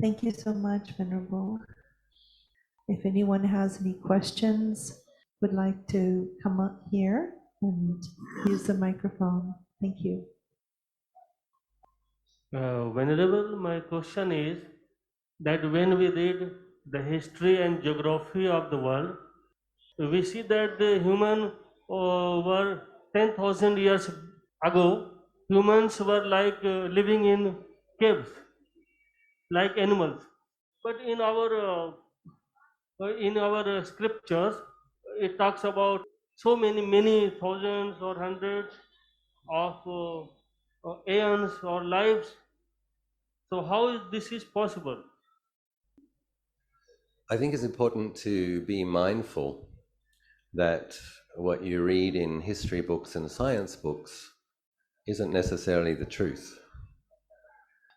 Thank you so much, Venerable. If anyone has any questions, would like to come up here and use the microphone. Thank you. Venerable, my question is that when we read the history and geography of the world, we see that the human were 10,000 years ago, humans were like living in caves, like animals. But in our scriptures, it talks about so many thousands or hundreds of aeons or lives. So how is this is possible? I think it's important to be mindful that what you read in history books and science books isn't necessarily the truth.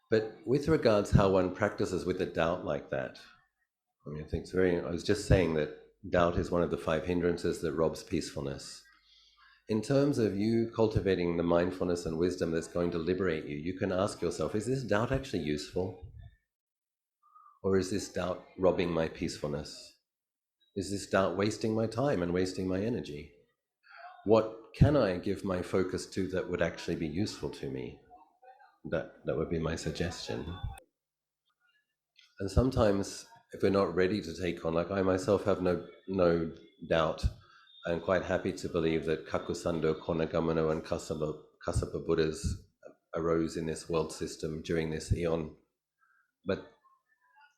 But with regards how one practices with a doubt like that, I mean, I think it's I was just saying that doubt is one of the 5 hindrances that robs peacefulness. In terms of you cultivating the mindfulness and wisdom that's going to liberate you, you can ask yourself, is this doubt actually useful? Or is this doubt robbing my peacefulness? Is this doubt wasting my time and wasting my energy? What can I give my focus to that would actually be useful to me? That would be my suggestion. And sometimes if we're not ready to take on, like I myself have no doubt, I'm quite happy to believe that Kakusando, Konagamano and Kassapa Buddhas arose in this world system during this eon. But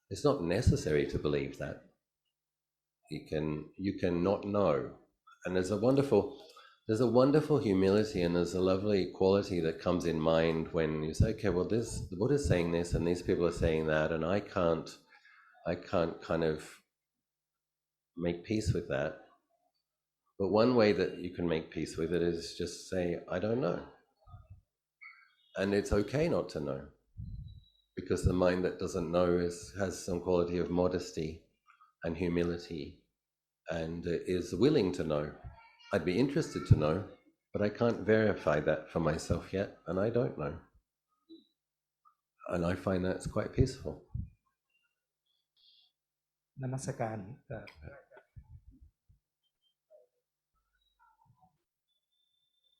it's not necessary to believe that. You can not know. And there's a wonderful humility and there's a lovely quality that comes in mind when you say, okay, well, the Buddha's saying this and these people are saying that, and I can't kind of make peace with that. But one way that you can make peace with it is just say, I don't know. And it's okay not to know, because the mind that doesn't know has some quality of modesty and humility and is willing to know. I'd be interested to know, but I can't verify that for myself yet, and I don't know. And I find that's quite peaceful. นมัสการ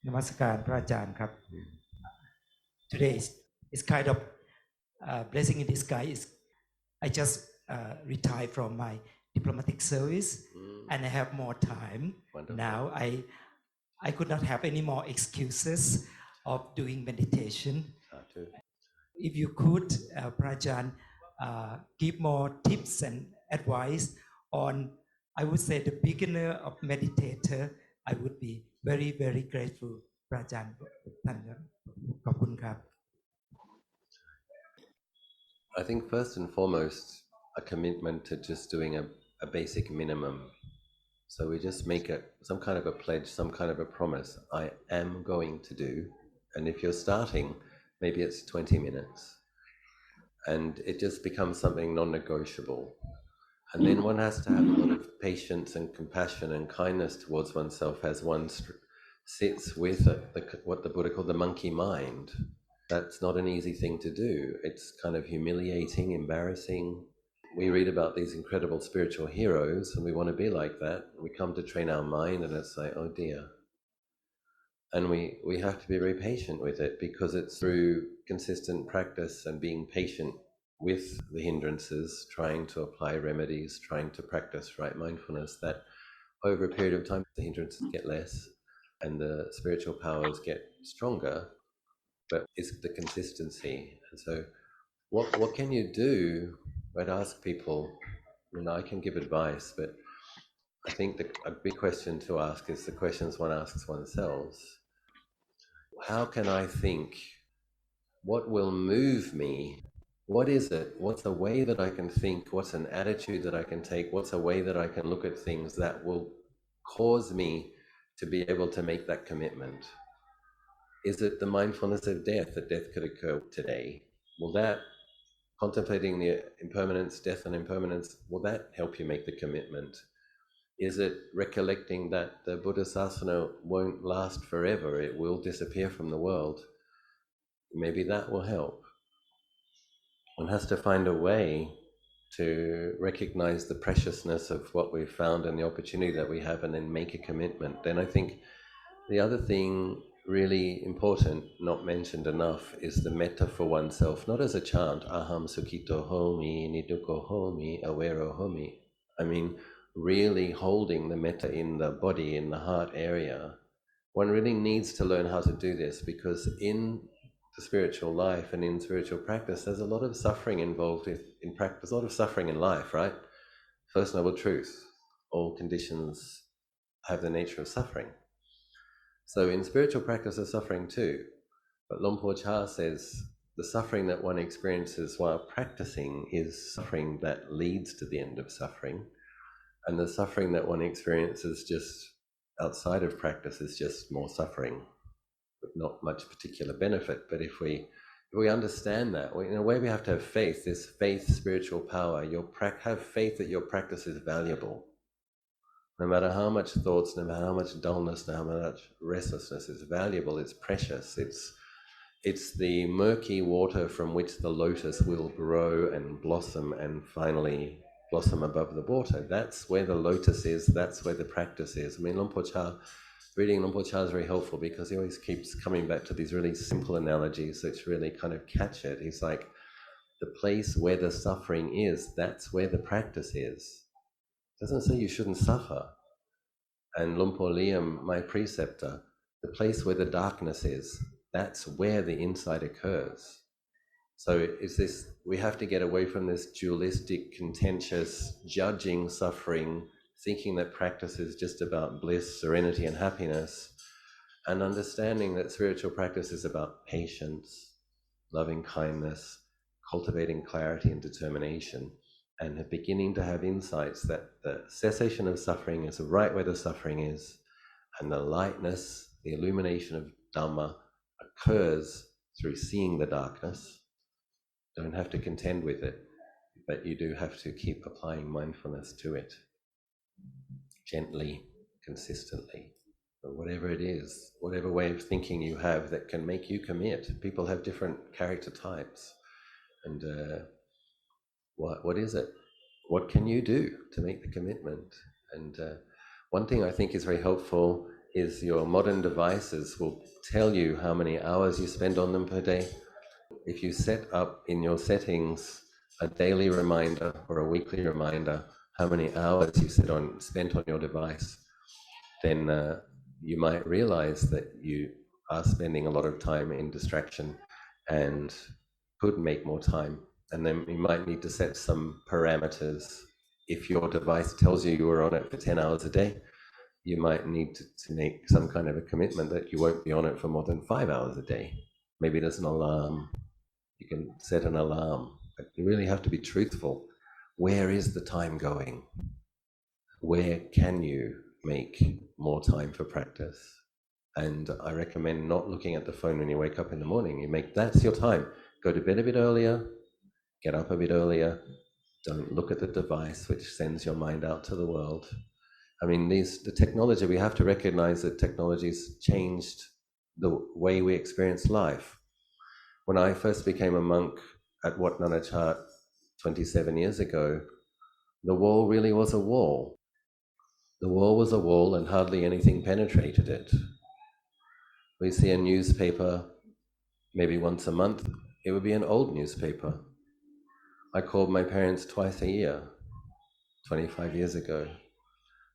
นมัสการพระอาจารย์ครับ Today is kind of blessing in disguise. I just retired from my diplomatic service and I have more time. Wonderful. Now I could not have any more excuses of doing meditation. If you could, Prajan, give more tips and advice on, I would say, the beginner of meditator, I would be very, very grateful, Prajan. ขอบคุณครับ I think first and foremost, a commitment to just doing a basic minimum. So we just make some kind of a pledge, some kind of a promise. I am going to do, and if you're starting, maybe it's 20 minutes. And it just becomes something non-negotiable. And then one has to have a lot of patience and compassion and kindness towards oneself as one sits with what the Buddha called the monkey mind. That's not an easy thing to do. It's kind of humiliating, embarrassing. We read about these incredible spiritual heroes and we want to be like that. We come to train our mind and it's like, oh dear. And we have to be very patient with it, because it's through consistent practice and being patient with the hindrances, trying to apply remedies, trying to practice right mindfulness, that over a period of time the hindrances get less and the spiritual powers get stronger. But it's the consistency. And so what can you do? I'd ask people, I can give advice, but I think a big question to ask is the questions one asks oneself. How can I think? What will move me? What is it? What's a way that I can think? What's an attitude that I can take? What's a way that I can look at things that will cause me to to be able to make that commitment? Is it the mindfulness of death, that death could occur today? Will that, contemplating the impermanence, death and impermanence, will that help you make the commitment? Is it recollecting that the Buddha-sasana won't last forever, it will disappear from the world? Maybe that will help. One has to find a way to recognize the preciousness of what we've found and the opportunity that we have, and then make a commitment. Then I think the other thing really important, not mentioned enough, is the metta for oneself, not as a chant, aham sukhito homi, niduko homi, awero homi. I mean, really holding the metta in the body, in the heart area. One really needs to learn how to do this, because in the spiritual life and in spiritual practice, there's a lot of suffering involved in practice, a lot of suffering in life, right? First noble truth, all conditions have the nature of suffering. So in spiritual practice, there's suffering too. But Luang Por Chah says the suffering that one experiences while practicing is suffering that leads to the end of suffering. And the suffering that one experiences just outside of practice is just more suffering, with not much particular benefit. But if we understand that, in a way we have to have faith, this faith, spiritual power. Have faith that your practice is valuable. No matter how much thoughts, no matter how much dullness, no matter how much restlessness, is valuable, it's precious. It's the murky water from which the lotus will grow and blossom and finally blossom above the water. That's where the lotus is, that's where the practice is. I mean, Luang Por Chah, reading Luang Por Chah is very helpful, because he always keeps coming back to these really simple analogies which really kind of catch it. He's like, the place where the suffering is, that's where the practice is. It doesn't say you shouldn't suffer. And Luang Por Liam, my preceptor, the place where the darkness is, that's where the insight occurs. So it's this, we have to get away from this dualistic, contentious, judging suffering, thinking that practice is just about bliss, serenity, and happiness, and understanding that spiritual practice is about patience, loving kindness, cultivating clarity and determination, and beginning to have insights that the cessation of suffering is right where the suffering is, and the lightness, the illumination of Dhamma occurs through seeing the darkness. Don't have to contend with it, but you do have to keep applying mindfulness to it, gently, consistently. But whatever it is, whatever way of thinking you have that can make you commit. People have different character types. And what is it? What can you do to make the commitment? And one thing I think is very helpful is your modern devices will tell you how many hours you spend on them per day. If you set up in your settings a daily reminder or a weekly reminder how many hours you spent on your device, then you might realize that you are spending a lot of time in distraction and could make more time. And then you might need to set some parameters. If your device tells you were on it for 10 hours a day, you might need to make some kind of a commitment that you won't be on it for more than 5 hours a day. Maybe there's an alarm. You can set an alarm, but you really have to be truthful. Where is the time going? Where can you make more time for practice? And I recommend not looking at the phone when you wake up in the morning. That's your time. Go to bed a bit earlier, get up a bit earlier. Don't look at the device which sends your mind out to the world. I mean, the technology, we have to recognize that technology's changed the way we experience life. When I first became a monk at Wat Nanachat 27 years ago, the wall really was a wall. The wall was a wall and hardly anything penetrated it. We see a newspaper maybe once a month. It would be an old newspaper. I called my parents twice a year, 25 years ago.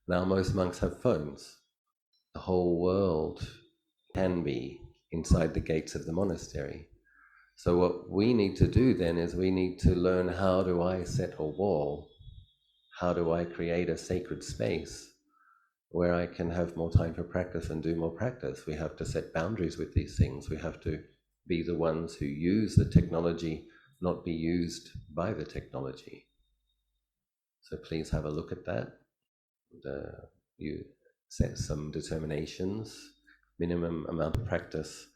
Now most monks have phones. The whole world can be inside the gates of the monastery. So what we need to do then is we need to learn, how do I set a wall? How do I create a sacred space where I can have more time for practice and do more practice? We have to set boundaries with these things. We have to be the ones who use the technology, not be used by the technology. So please have a look at that. set some determinations, minimum amount of practice,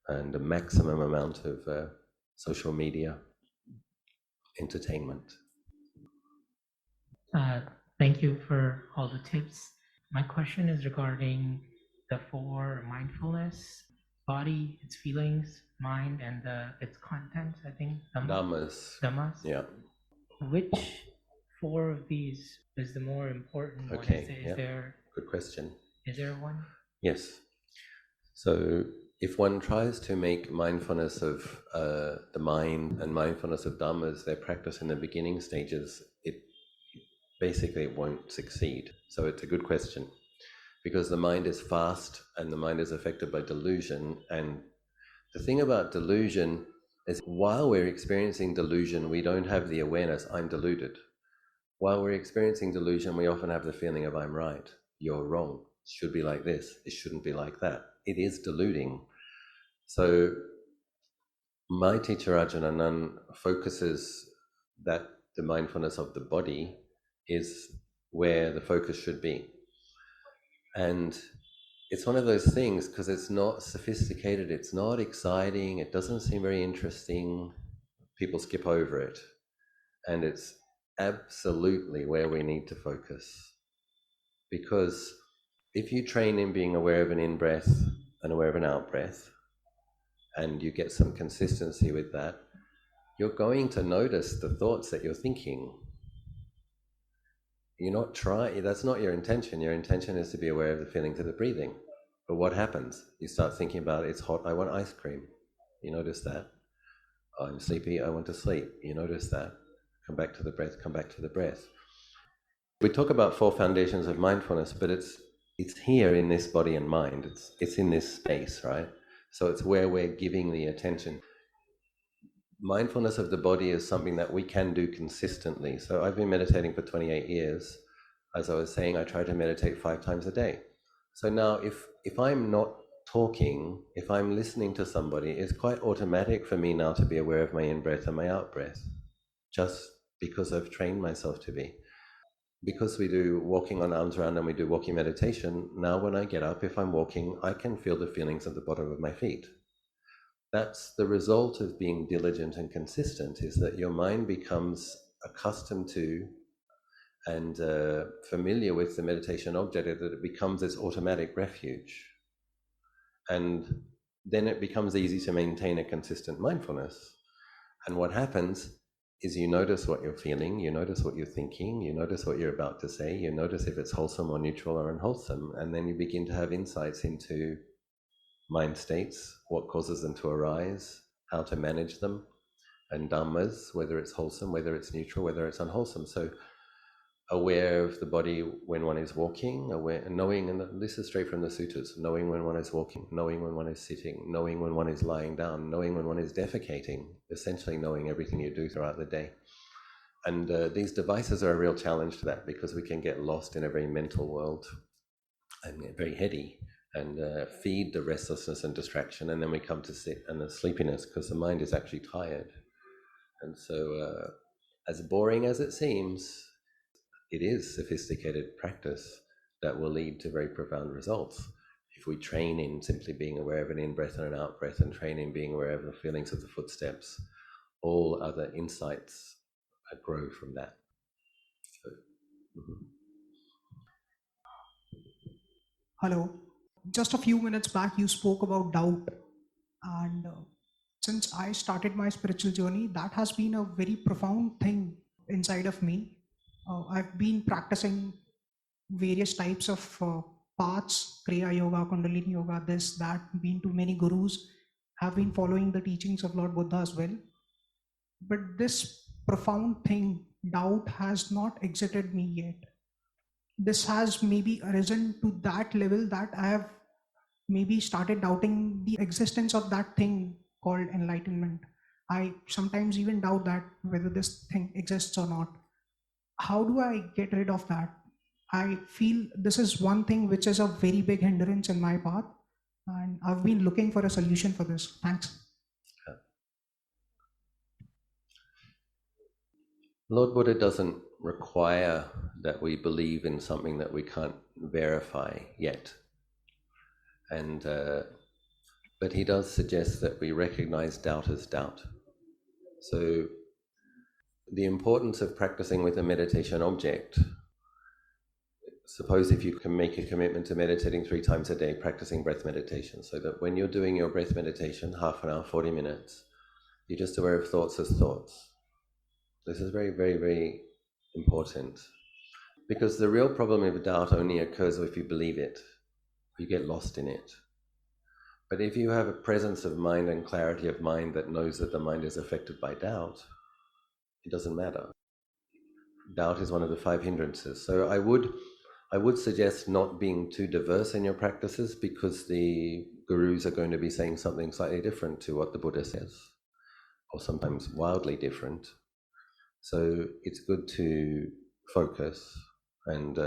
and a maximum amount of social media entertainment. Thank you for all the tips. My question is regarding the four mindfulness: body, its feelings, mind, and its contents. I think Dhammas. Dhammas. Yeah. Which four of these is the more important one? Is there? Good question. Is there one? Yes. So if one tries to make mindfulness of the mind and mindfulness of Dhammas their practice in the beginning stages, it won't succeed. So it's a good question, because the mind is fast and the mind is affected by delusion. And the thing about delusion is, while we're experiencing delusion, we don't have the awareness, I'm deluded. While we're experiencing delusion, we often have the feeling of, I'm right, you're wrong, it should be like this, it shouldn't be like that. It is deluding. So my teacher Ajahn Anan focuses that the mindfulness of the body is where the focus should be. And it's one of those things, because it's not sophisticated, it's not exciting, it doesn't seem very interesting, people skip over it. And it's absolutely where we need to focus. Because if you train in being aware of an in-breath and aware of an out-breath, and you get some consistency with that, you're going to notice the thoughts that you're thinking. You're not trying, that's not your intention. Your intention is to be aware of the feelings of the breathing. But what happens? You start thinking about, it's hot, I want ice cream. You notice that. I'm sleepy, I want to sleep. You notice that. Come back to the breath, come back to the breath. We talk about four foundations of mindfulness, but it's here in this body and mind. It's in this space, right? So it's where we're giving the attention. Mindfulness of the body is something that we can do consistently. So I've been meditating for 28 years. As I was saying, I try to meditate 5 times a day. So now if I'm not talking, if I'm listening to somebody, it's quite automatic for me now to be aware of my in-breath and my out-breath, just because I've trained myself to be. Because we do walking on arms around and we do walking meditation, now when I get up, if I'm walking, I can feel the feelings at the bottom of my feet. That's the result of being diligent and consistent, is that your mind becomes accustomed to and familiar with the meditation object, that it becomes this automatic refuge. And then it becomes easy to maintain a consistent mindfulness. And what happens is you notice what you're feeling, you notice what you're thinking, you notice what you're about to say, you notice if it's wholesome or neutral or unwholesome, and then you begin to have insights into mind states, what causes them to arise, how to manage them, and dhammas, whether it's wholesome, whether it's neutral, whether it's unwholesome. So aware of the body when one is walking, aware, knowing, and this is straight from the suttas, knowing when one is walking, knowing when one is sitting, knowing when one is lying down, knowing when one is defecating, essentially knowing everything you do throughout the day. And these devices are a real challenge to that, because we can get lost in a very mental world and get very heady, and feed the restlessness and distraction, and then we come to sit and the sleepiness, because the mind is actually tired. And so as boring as it seems, it is sophisticated practice that will lead to very profound results. If we train in simply being aware of an in-breath and an out-breath, and train in being aware of the feelings of the footsteps, all other insights grow from that. So, Hello. Just a few minutes back, you spoke about doubt. And since I started my spiritual journey, that has been a very profound thing inside of me. I've been practicing various types of paths, Kriya Yoga, Kundalini Yoga, this, that, been to many gurus, have been following the teachings of Lord Buddha as well. But this profound thing, doubt, has not exited me yet. This has maybe arisen to that level that I have maybe started doubting the existence of that thing called enlightenment. I sometimes even doubt that whether this thing exists or not. How do I get rid of that? I feel this is one thing which is a very big hindrance in my path, and I've been looking for a solution for this. Thanks. Lord Buddha doesn't require that we believe in something that we can't verify yet. And but he does suggest that we recognize doubt as doubt. So the importance of practicing with a meditation object, suppose if you can make a commitment to meditating 3 times a day, practicing breath meditation, so that when you're doing your breath meditation, half an hour, 40 minutes, you're just aware of thoughts as thoughts. This is very, very, very important. Because the real problem with doubt only occurs if you believe it, you get lost in it. But if you have a presence of mind and clarity of mind that knows that the mind is affected by doubt, it doesn't matter. Doubt is one of the 5 hindrances. So I would suggest not being too diverse in your practices, because the gurus are going to be saying something slightly different to what the Buddha says, or sometimes wildly different. So it's good to focus and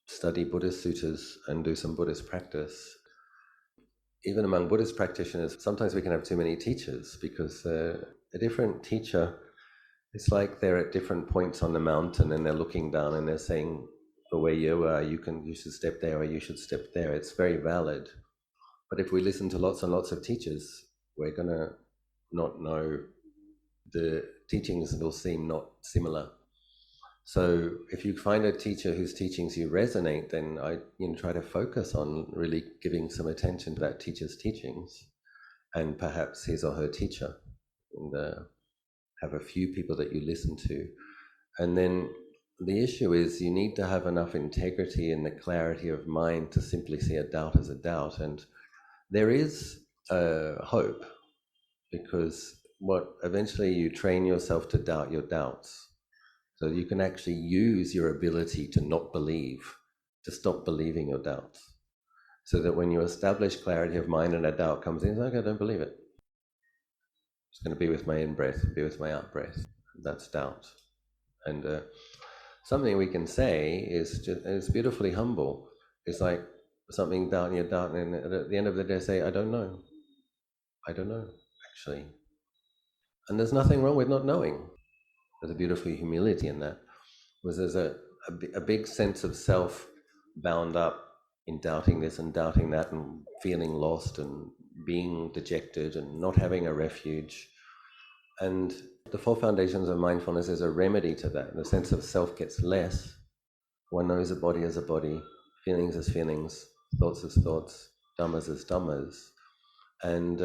study Buddhist suttas and do some Buddhist practice. Even among Buddhist practitioners, sometimes we can have too many teachers, because a different teacher, it's like they're at different points on the mountain and they're looking down and they're saying, the way you are, you should step there, or you should step there. It's very valid. But if we listen to lots and lots of teachers, we're going to not know. The teachings will seem not similar. So if you find a teacher whose teachings you resonate, then I try to focus on really giving some attention to that teacher's teachings, and perhaps his or her teacher, and have a few people that you listen to. And then the issue is you need to have enough integrity and the clarity of mind to simply see a doubt as a doubt. And there is hope, because eventually you train yourself to doubt your doubts. So you can actually use your ability to not believe, to stop believing your doubts. So that when you establish clarity of mind and a doubt comes in, it's like, I don't believe it. It's going to be with my in-breath, be with my out-breath. That's doubt. And something we can say is beautifully humble. It's like something doubting your doubt, and at the end of the day say, I don't know. I don't know, actually. And there's nothing wrong with not knowing. There's a beautiful humility in that. Because there's a big sense of self bound up in doubting this and doubting that, and feeling lost and being dejected and not having a refuge. And the 4 foundations of mindfulness is a remedy to that. The sense of self gets less. One knows a body as a body, feelings as feelings, thoughts as thoughts, dhammas as dhammas. And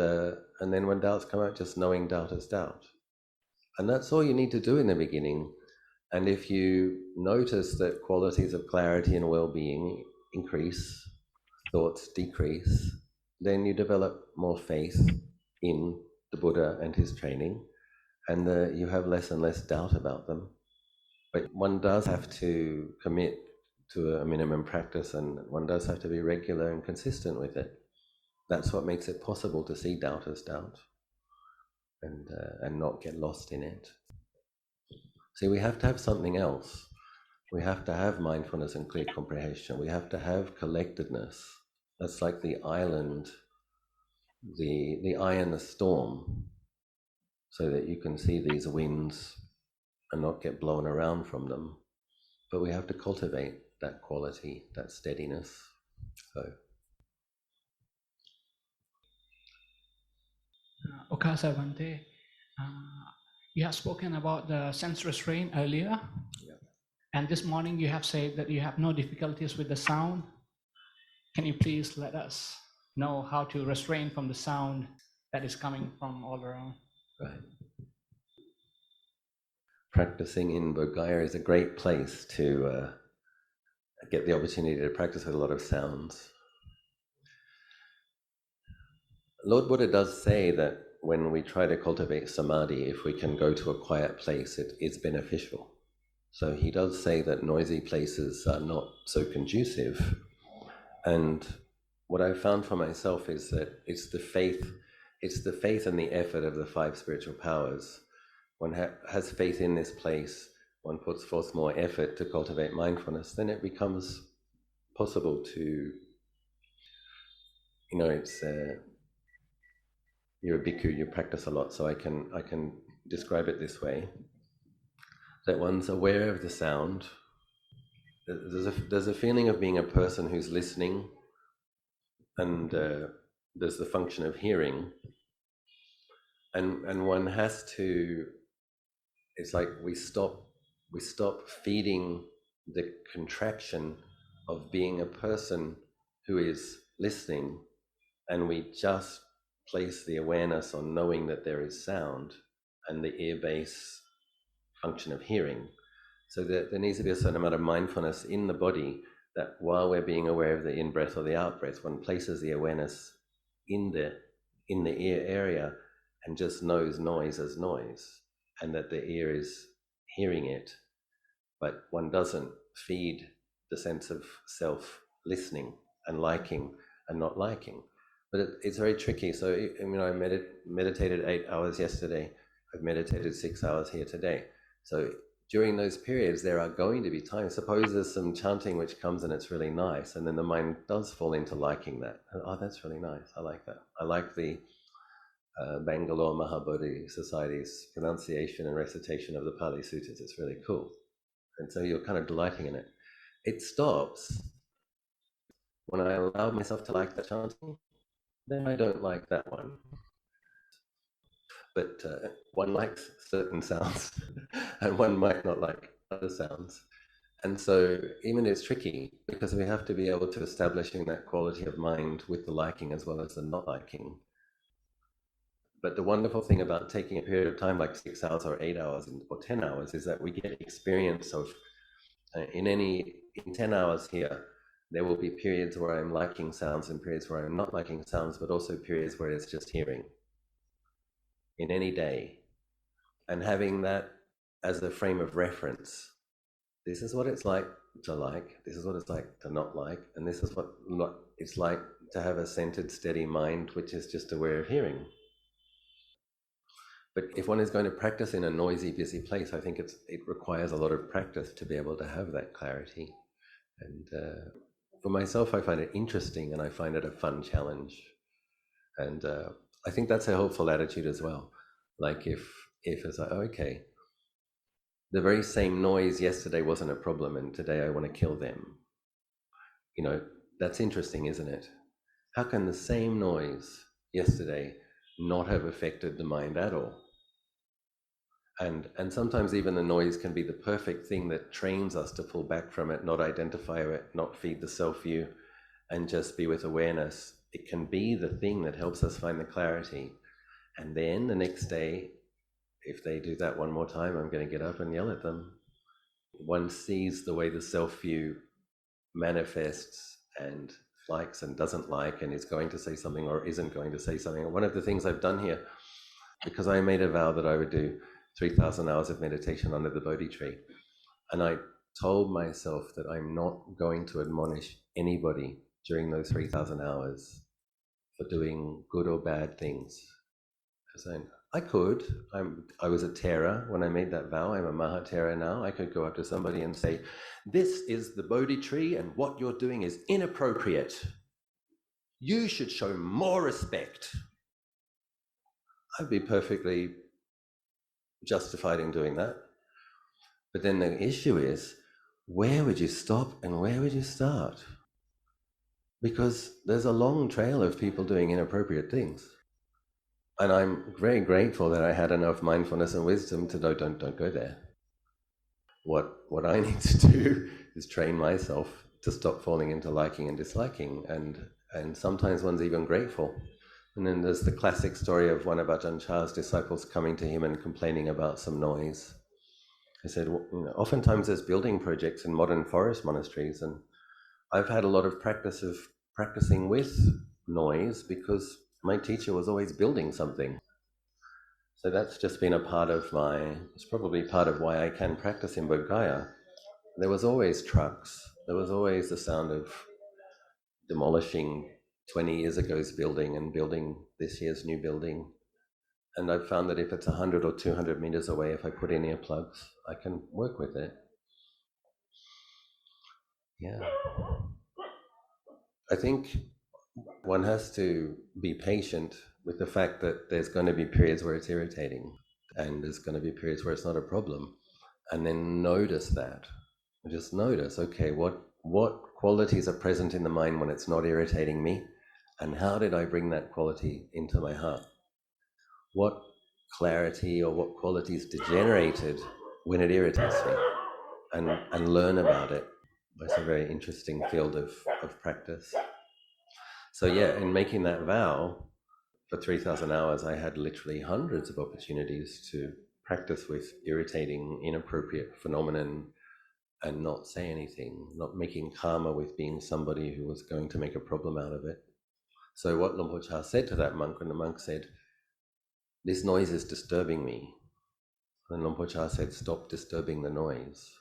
then when doubts come out, just knowing doubt as doubt. And that's all you need to do in the beginning. And if you notice that qualities of clarity and well-being increase, thoughts decrease, then you develop more faith in the Buddha and his training, and you have less and less doubt about them. But one does have to commit to a minimum practice, and one does have to be regular and consistent with it. That's what makes it possible to see doubt as doubt, and not get lost in it. See, we have to have something else. We have to have mindfulness and clear comprehension. We have to have collectedness. That's like the island, the eye in the storm, so that you can see these winds and not get blown around from them. But we have to cultivate that quality, that steadiness. So, Okasa Bhante, you have spoken about the sense restraint earlier. yeah. And this morning you have said that you have no difficulties with the sound. Can you please let us know how to restrain from the sound that is coming from all around? Right. Practicing in Bodhgaya is a great place to get the opportunity to practice with a lot of sounds. Lord Buddha does say that when we try to cultivate samadhi, if we can go to a quiet place, it is beneficial. So he does say that noisy places are not so conducive. And what I've found for myself is that it's the faith and the effort of the 5 spiritual powers. One has faith in this place, one puts forth more effort to cultivate mindfulness, then it becomes possible to, it's you're a bhikkhu, you practice a lot, so I can describe it this way. that one's aware of the sound. There's a feeling of being a person who's listening, and there's the function of hearing, and one has to. It's like we stop feeding the contraction of being a person who is listening, and we just place the awareness on knowing that there is sound and the ear base function of hearing. So there needs to be a certain amount of mindfulness in the body, that while we're being aware of the in-breath or the out-breath, one places the awareness in the ear area and just knows noise as noise, and that the ear is hearing it, but one doesn't feed the sense of self listening and liking and not liking. But it's very tricky. So I meditated 8 hours yesterday. I've meditated 6 hours here today. So during those periods, there are going to be times, suppose there's some chanting which comes and it's really nice, and then the mind does fall into liking that. Oh, that's really nice. I like that. I like the Bangalore Mahabodhi Society's pronunciation and recitation of the Pali Suttas. It's really cool. And so you're kind of delighting in it. It stops when I allow myself to like the chanting, then I don't like that one. But one likes certain sounds and one might not like other sounds. And so even it's tricky, because we have to be able to establishing that quality of mind with the liking as well as the not liking. But the wonderful thing about taking a period of time like 6 hours or 8 hours or 10 hours is that we get experience of, in 10 hours here, there will be periods where I'm liking sounds and periods where I'm not liking sounds, but also periods where it's just hearing in any day. And having that as the frame of reference. This is what it's like to like, this is what it's like to not like, and this is what it's like to have a centered, steady mind, which is just aware of hearing. But if one is going to practice in a noisy, busy place, I think it requires a lot of practice to be able to have that clarity. And for myself, I find it interesting and I find it a fun challenge. And I think that's a helpful attitude as well. Like if it's like, oh, okay, the very same noise yesterday wasn't a problem and today I want to kill them. That's interesting, isn't it? How can the same noise yesterday not have affected the mind at all? And sometimes even the noise can be the perfect thing that trains us to pull back from it, not identify it, not feed the self-view, and just be with awareness. It can be the thing that helps us find the clarity. And then the next day, if they do that one more time, I'm going to get up and yell at them. One sees the way the self-view manifests and likes and doesn't like, and is going to say something or isn't going to say something. And one of the things I've done here, because I made a vow that I would do 3,000 hours of meditation under the Bodhi tree. And I told myself that I'm not going to admonish anybody during those 3,000 hours for doing good or bad things. I could. I was a Thera when I made that vow. I'm a Mahathera now. I could go up to somebody and say, this is the Bodhi tree and what you're doing is inappropriate. You should show more respect. I'd be perfectly justified in doing that. But then the issue is, where would you stop and where would you start? Because there's a long trail of people doing inappropriate things. And I'm very grateful that I had enough mindfulness and wisdom to know, don't go there. What I need to do is train myself to stop falling into liking and disliking. And sometimes one's even grateful. And then there's the classic story of one of Ajahn Chah's disciples coming to him and complaining about some noise. He said, oftentimes there's building projects in modern forest monasteries, and I've had a lot of practice of practicing with noise because my teacher was always building something. So that's just been it's probably part of why I can practice in Bodhgaya. There was always trucks, there was always the sound of demolishing 20 years ago's building and building this year's new building. And I've found that if it's 100 or 200 meters away, if I put in earplugs, I can work with it. Yeah. I think one has to be patient with the fact that there's going to be periods where it's irritating and there's going to be periods where it's not a problem. and then notice that. Just notice, okay, what qualities are present in the mind when it's not irritating me, and how did I bring that quality into my heart? What clarity or what qualities degenerated when it irritates me, and learn about it. It's a very interesting field of practice. So yeah, in making that vow, for 3,000 hours, I had literally hundreds of opportunities to practice with irritating, inappropriate phenomenon and not say anything, not making karma with being somebody who was going to make a problem out of it. So what Luang Por Chah said to that monk, when the monk said, "This noise is disturbing me," and Luang Por Chah said, "Stop disturbing the noise."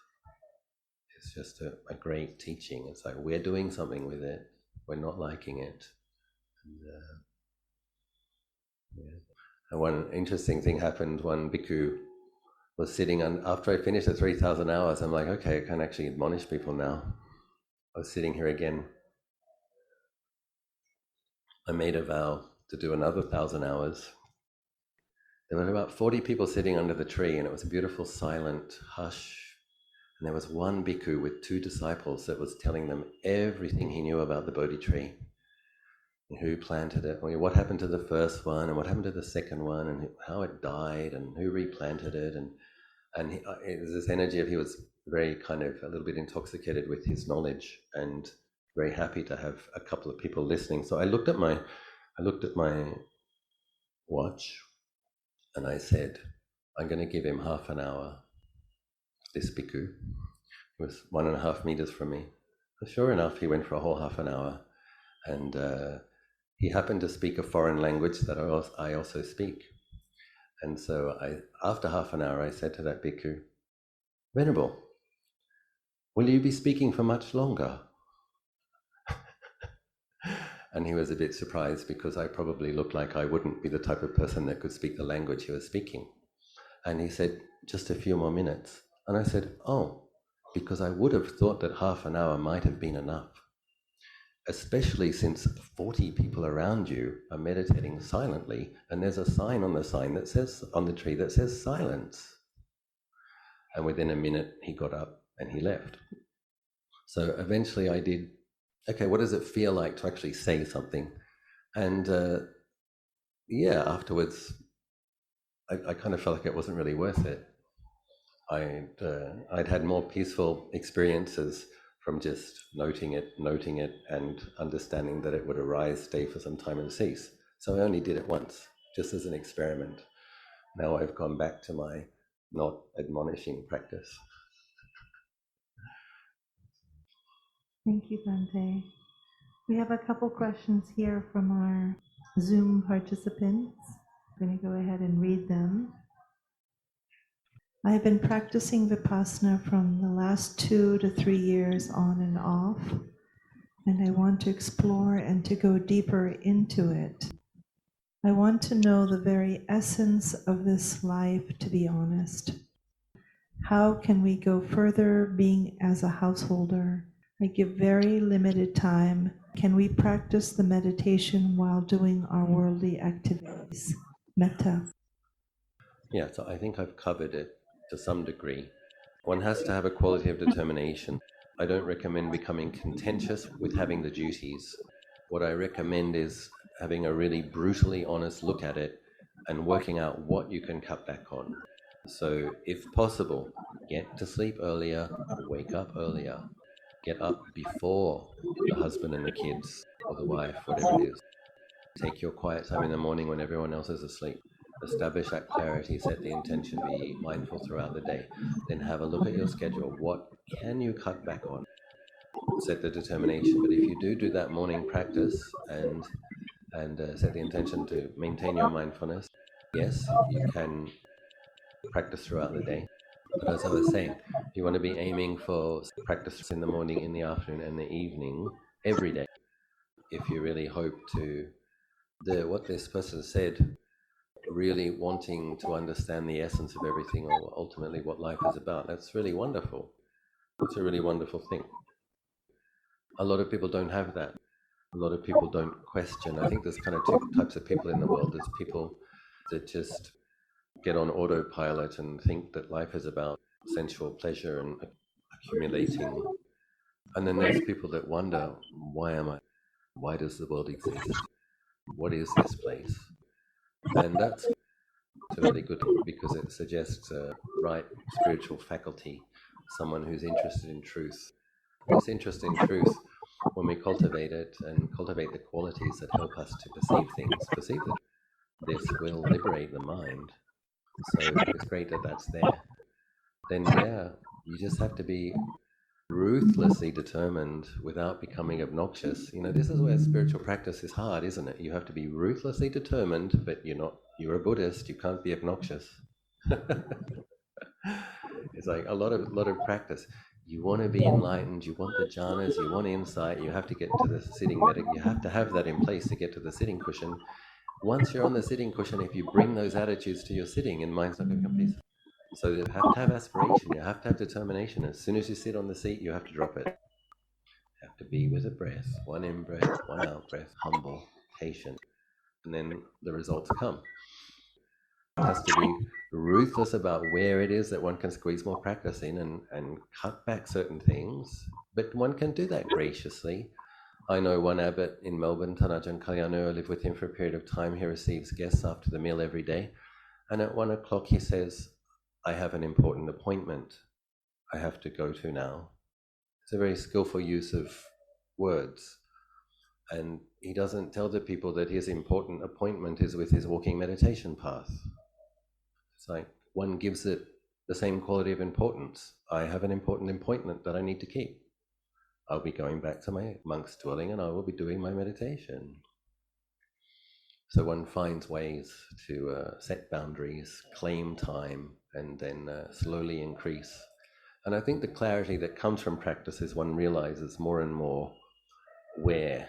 It's just a great teaching. It's like, we're doing something with it, we're not liking it. And, yeah. And one interesting thing happened. One bhikkhu was sitting on, after I finished the 3,000 hours, I'm like, okay, I can actually admonish people now. I was sitting here again. I made a vow to do another 1,000 hours. There were about 40 people sitting under the tree, and it was a beautiful, silent hush. And there was one bhikkhu with 2 disciples that was telling them everything he knew about the Bodhi tree. And who planted it, what happened to the first one, and what happened to the second one, and how it died, and who replanted it. And it was this energy of, he was very kind of a little bit intoxicated with his knowledge and very happy to have a couple of people listening. So I looked at my watch and I said, I'm going to give him half an hour. This bhikkhu was 1.5 meters from me. So sure enough, he went for a whole half an hour, and he happened to speak a foreign language that I also speak. And so after half an hour, I said to that bhikkhu, "Venerable, will you be speaking for much longer?" And he was a bit surprised, because I probably looked like I wouldn't be the type of person that could speak the language he was speaking. And he said, "Just a few more minutes." And I said, "Oh, because I would have thought that half an hour might have been enough, especially since 40 people around you are meditating silently, and there's a sign on the tree that says silence." And within a minute, he got up and he left. So eventually I did, okay, what does it feel like to actually say something? And afterwards, I kind of felt like it wasn't really worth it. I'd had more peaceful experiences from just noting it, and understanding that it would arise, stay for some time, and cease. So I only did it once, just as an experiment. Now I've gone back to my not admonishing practice. Thank you, Bhante. We have a couple questions here from our Zoom participants. I'm going to go ahead and read them. I have been practicing Vipassana from the last 2 to 3 years on and off, and I want to explore and to go deeper into it. I want to know the very essence of this life, to be honest. How can we go further being as a householder? I give very limited time. Can we practice the meditation while doing our worldly activities? Metta. Yeah, so I think I've covered it to some degree. One has to have a quality of determination. I don't recommend becoming contentious with having the duties. What I recommend is having a really brutally honest look at it and working out what you can cut back on. So if possible, get to sleep earlier, wake up earlier, get up before the husband and the kids or the wife, whatever it is. Take your quiet time in the morning when everyone else is asleep. Establish that clarity, set the intention, be mindful throughout the day. Then have a look at your schedule. What can you cut back on? Set the determination. But if you do that morning practice and set the intention to maintain your mindfulness, yes, you can practice throughout the day. But as I was saying, you want to be aiming for practice in the morning, in the afternoon, and the evening every day. If you really hope to, what this person said, really wanting to understand the essence of everything, or ultimately what life is about, that's really wonderful. It's a really wonderful thing. A lot of people don't have that. A lot of people don't question. I think there's kind of 2 types of people in the world. There's people that just get on autopilot and think that life is about sensual pleasure and accumulating. And then there's people that wonder, why am I? Why does the world exist? What is this place? And that's a really good thing because it suggests a right spiritual faculty, someone who's interested in truth. This interest in truth, when we cultivate it and cultivate the qualities that help us to perceive things, this will liberate the mind. So it's great that that's there. Then, yeah, you just have to be ruthlessly determined without becoming obnoxious. This is where spiritual practice is hard, isn't it? You have to be ruthlessly determined, but you're a Buddhist, you can't be obnoxious. It's like a lot of practice. You want to be enlightened, you want the jhanas, you want insight, you have to get to the sitting you have to have that in place to get to the sitting cushion. Once you're on the sitting cushion, if you bring those attitudes to your sitting, your mind's not going to become peaceful. So you have to have aspiration, you have to have determination. As soon as you sit on the seat, you have to drop it. You have to be with the breath, one in-breath, one out-breath, humble, patient, and then the results come. It has to be ruthless about where it is that one can squeeze more practice in and cut back certain things, but one can do that graciously. I know one abbot in Melbourne, Tanajan Kalyano, I live with him for a period of time. He receives guests after the meal every day, and at 1 o'clock he says, I have an important appointment I have to go to now. It's a very skillful use of words. And he doesn't tell the people that his important appointment is with his walking meditation path. It's like one gives it the same quality of importance. I have an important appointment that I need to keep. I'll be going back to my monk's dwelling and I will be doing my meditation. So one finds ways to set boundaries, claim time, and then slowly increase. And I think the clarity that comes from practice is one realizes more and more where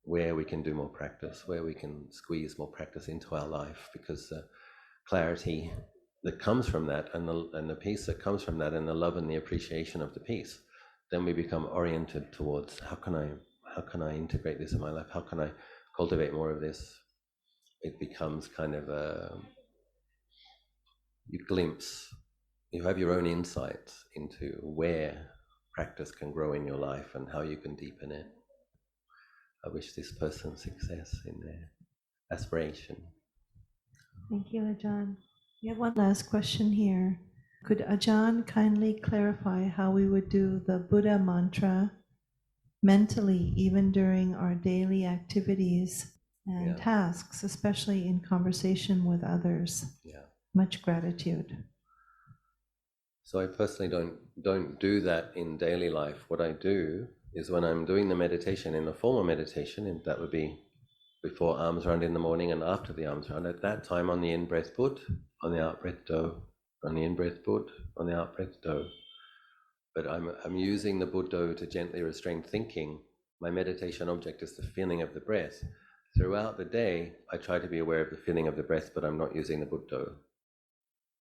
we can do more practice, where we can squeeze more practice into our life, because clarity that comes from that and the peace that comes from that and the love and the appreciation of the peace, then we become oriented towards how can I integrate this in my life? How can I cultivate more of this? It becomes kind of you have your own insights into where practice can grow in your life and how you can deepen it. I wish this person success in their aspiration. Thank you, Ajahn. We have one last question here. Could Ajahn kindly clarify how we would do the Buddha mantra mentally, even during our daily activities and tasks, especially in conversation with others? Yeah. Much gratitude. So I personally don't do that in daily life. What I do is when I'm doing the meditation, in the formal meditation, and that would be before arms round in the morning and after the arms round, at that time on the in-breath Bud, on the out-breath Do, on the in-breath Bud, on the out-breath Do. But I'm using the Buddho to gently restrain thinking. My meditation object is the feeling of the breath. Throughout the day, I try to be aware of the feeling of the breath, but I'm not using the Buddho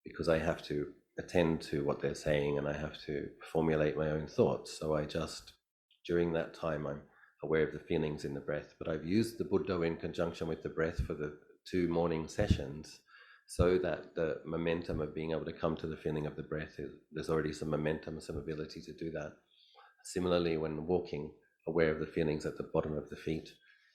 because I have to attend to what they're saying and I have to formulate my own thoughts. So during that time, I'm aware of the feelings in the breath. But I've used the Buddho in conjunction with the breath for the 2 morning sessions so that the momentum of being able to come to the feeling of the breath there's already some momentum, some ability to do that. Similarly, when walking, aware of the feelings at the bottom of the feet.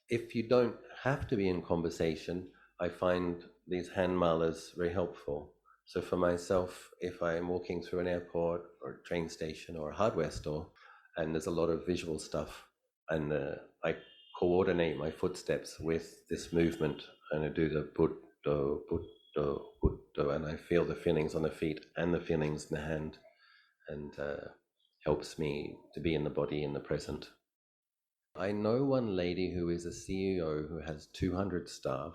If you don't have to be in conversation, I find these hand malas very helpful. So for myself, if I'm walking through an airport or a train station or a hardware store, and there's a lot of visual stuff, and I coordinate my footsteps with this movement, and I do the Buddho, Buddho, Buddho, and I feel the feelings on the feet and the feelings in the hand, and helps me to be in the body in the present. I know one lady who is a CEO who has 200 staff,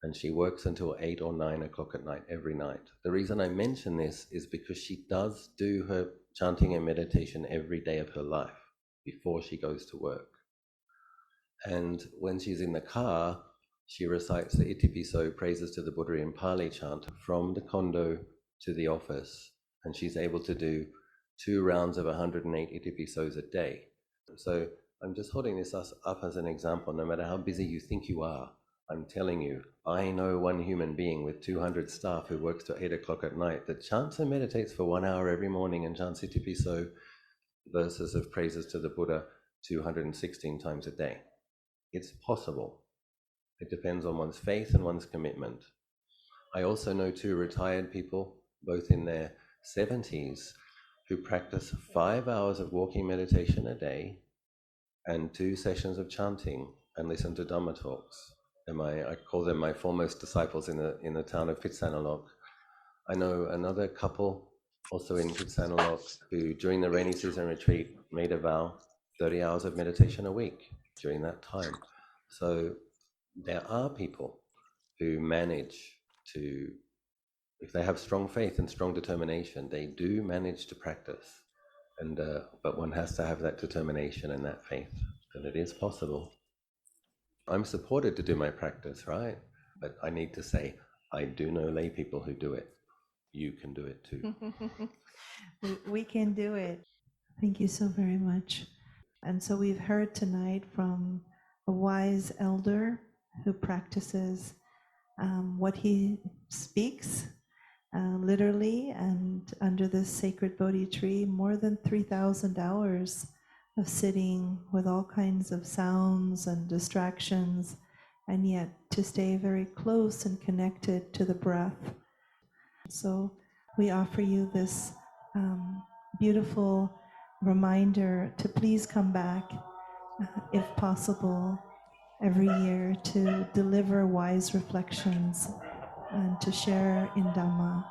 and she works until 8 or 9 o'clock at night every night. The reason I mention this is because she does do her chanting and meditation every day of her life before she goes to work. And when she's in the car, she recites the Itipiso praises to the Buddha in Pali chant from the condo to the office, and she's able to do 2 rounds of 108 Itipisos a day. So I'm just holding this up as an example. No matter how busy you think you are, I'm telling you, I know one human being with 200 staff who works till 8 o'clock at night that chants and meditates for 1 hour every morning and chants Itipiso verses of praises to the Buddha 216 times a day. It's possible. It depends on one's faith and one's commitment. I also know 2 retired people, both in their 70s, who practice 5 hours of walking meditation a day and 2 sessions of chanting and listen to Dhamma talks. And I call them my foremost disciples in the town of Pitsanalok. I know another couple also in Pitsanalok who during the rainy season retreat made a vow 30 hours of meditation a week during that time. So there are people who manage to, if they have strong faith and strong determination, they do manage to practice. And but one has to have that determination and that faith that it is possible. I'm supported to do my practice, right? But I need to say, I do know lay people who do it. You can do it too. We can do it. Thank you so very much. And so we've heard tonight from a wise elder who practices what he speaks literally, and under this sacred Bodhi tree, more than 3,000 hours of sitting with all kinds of sounds and distractions, and yet to stay very close and connected to the breath. So we offer you this beautiful reminder to please come back, if possible, every year to deliver wise reflections and to share in Dhamma.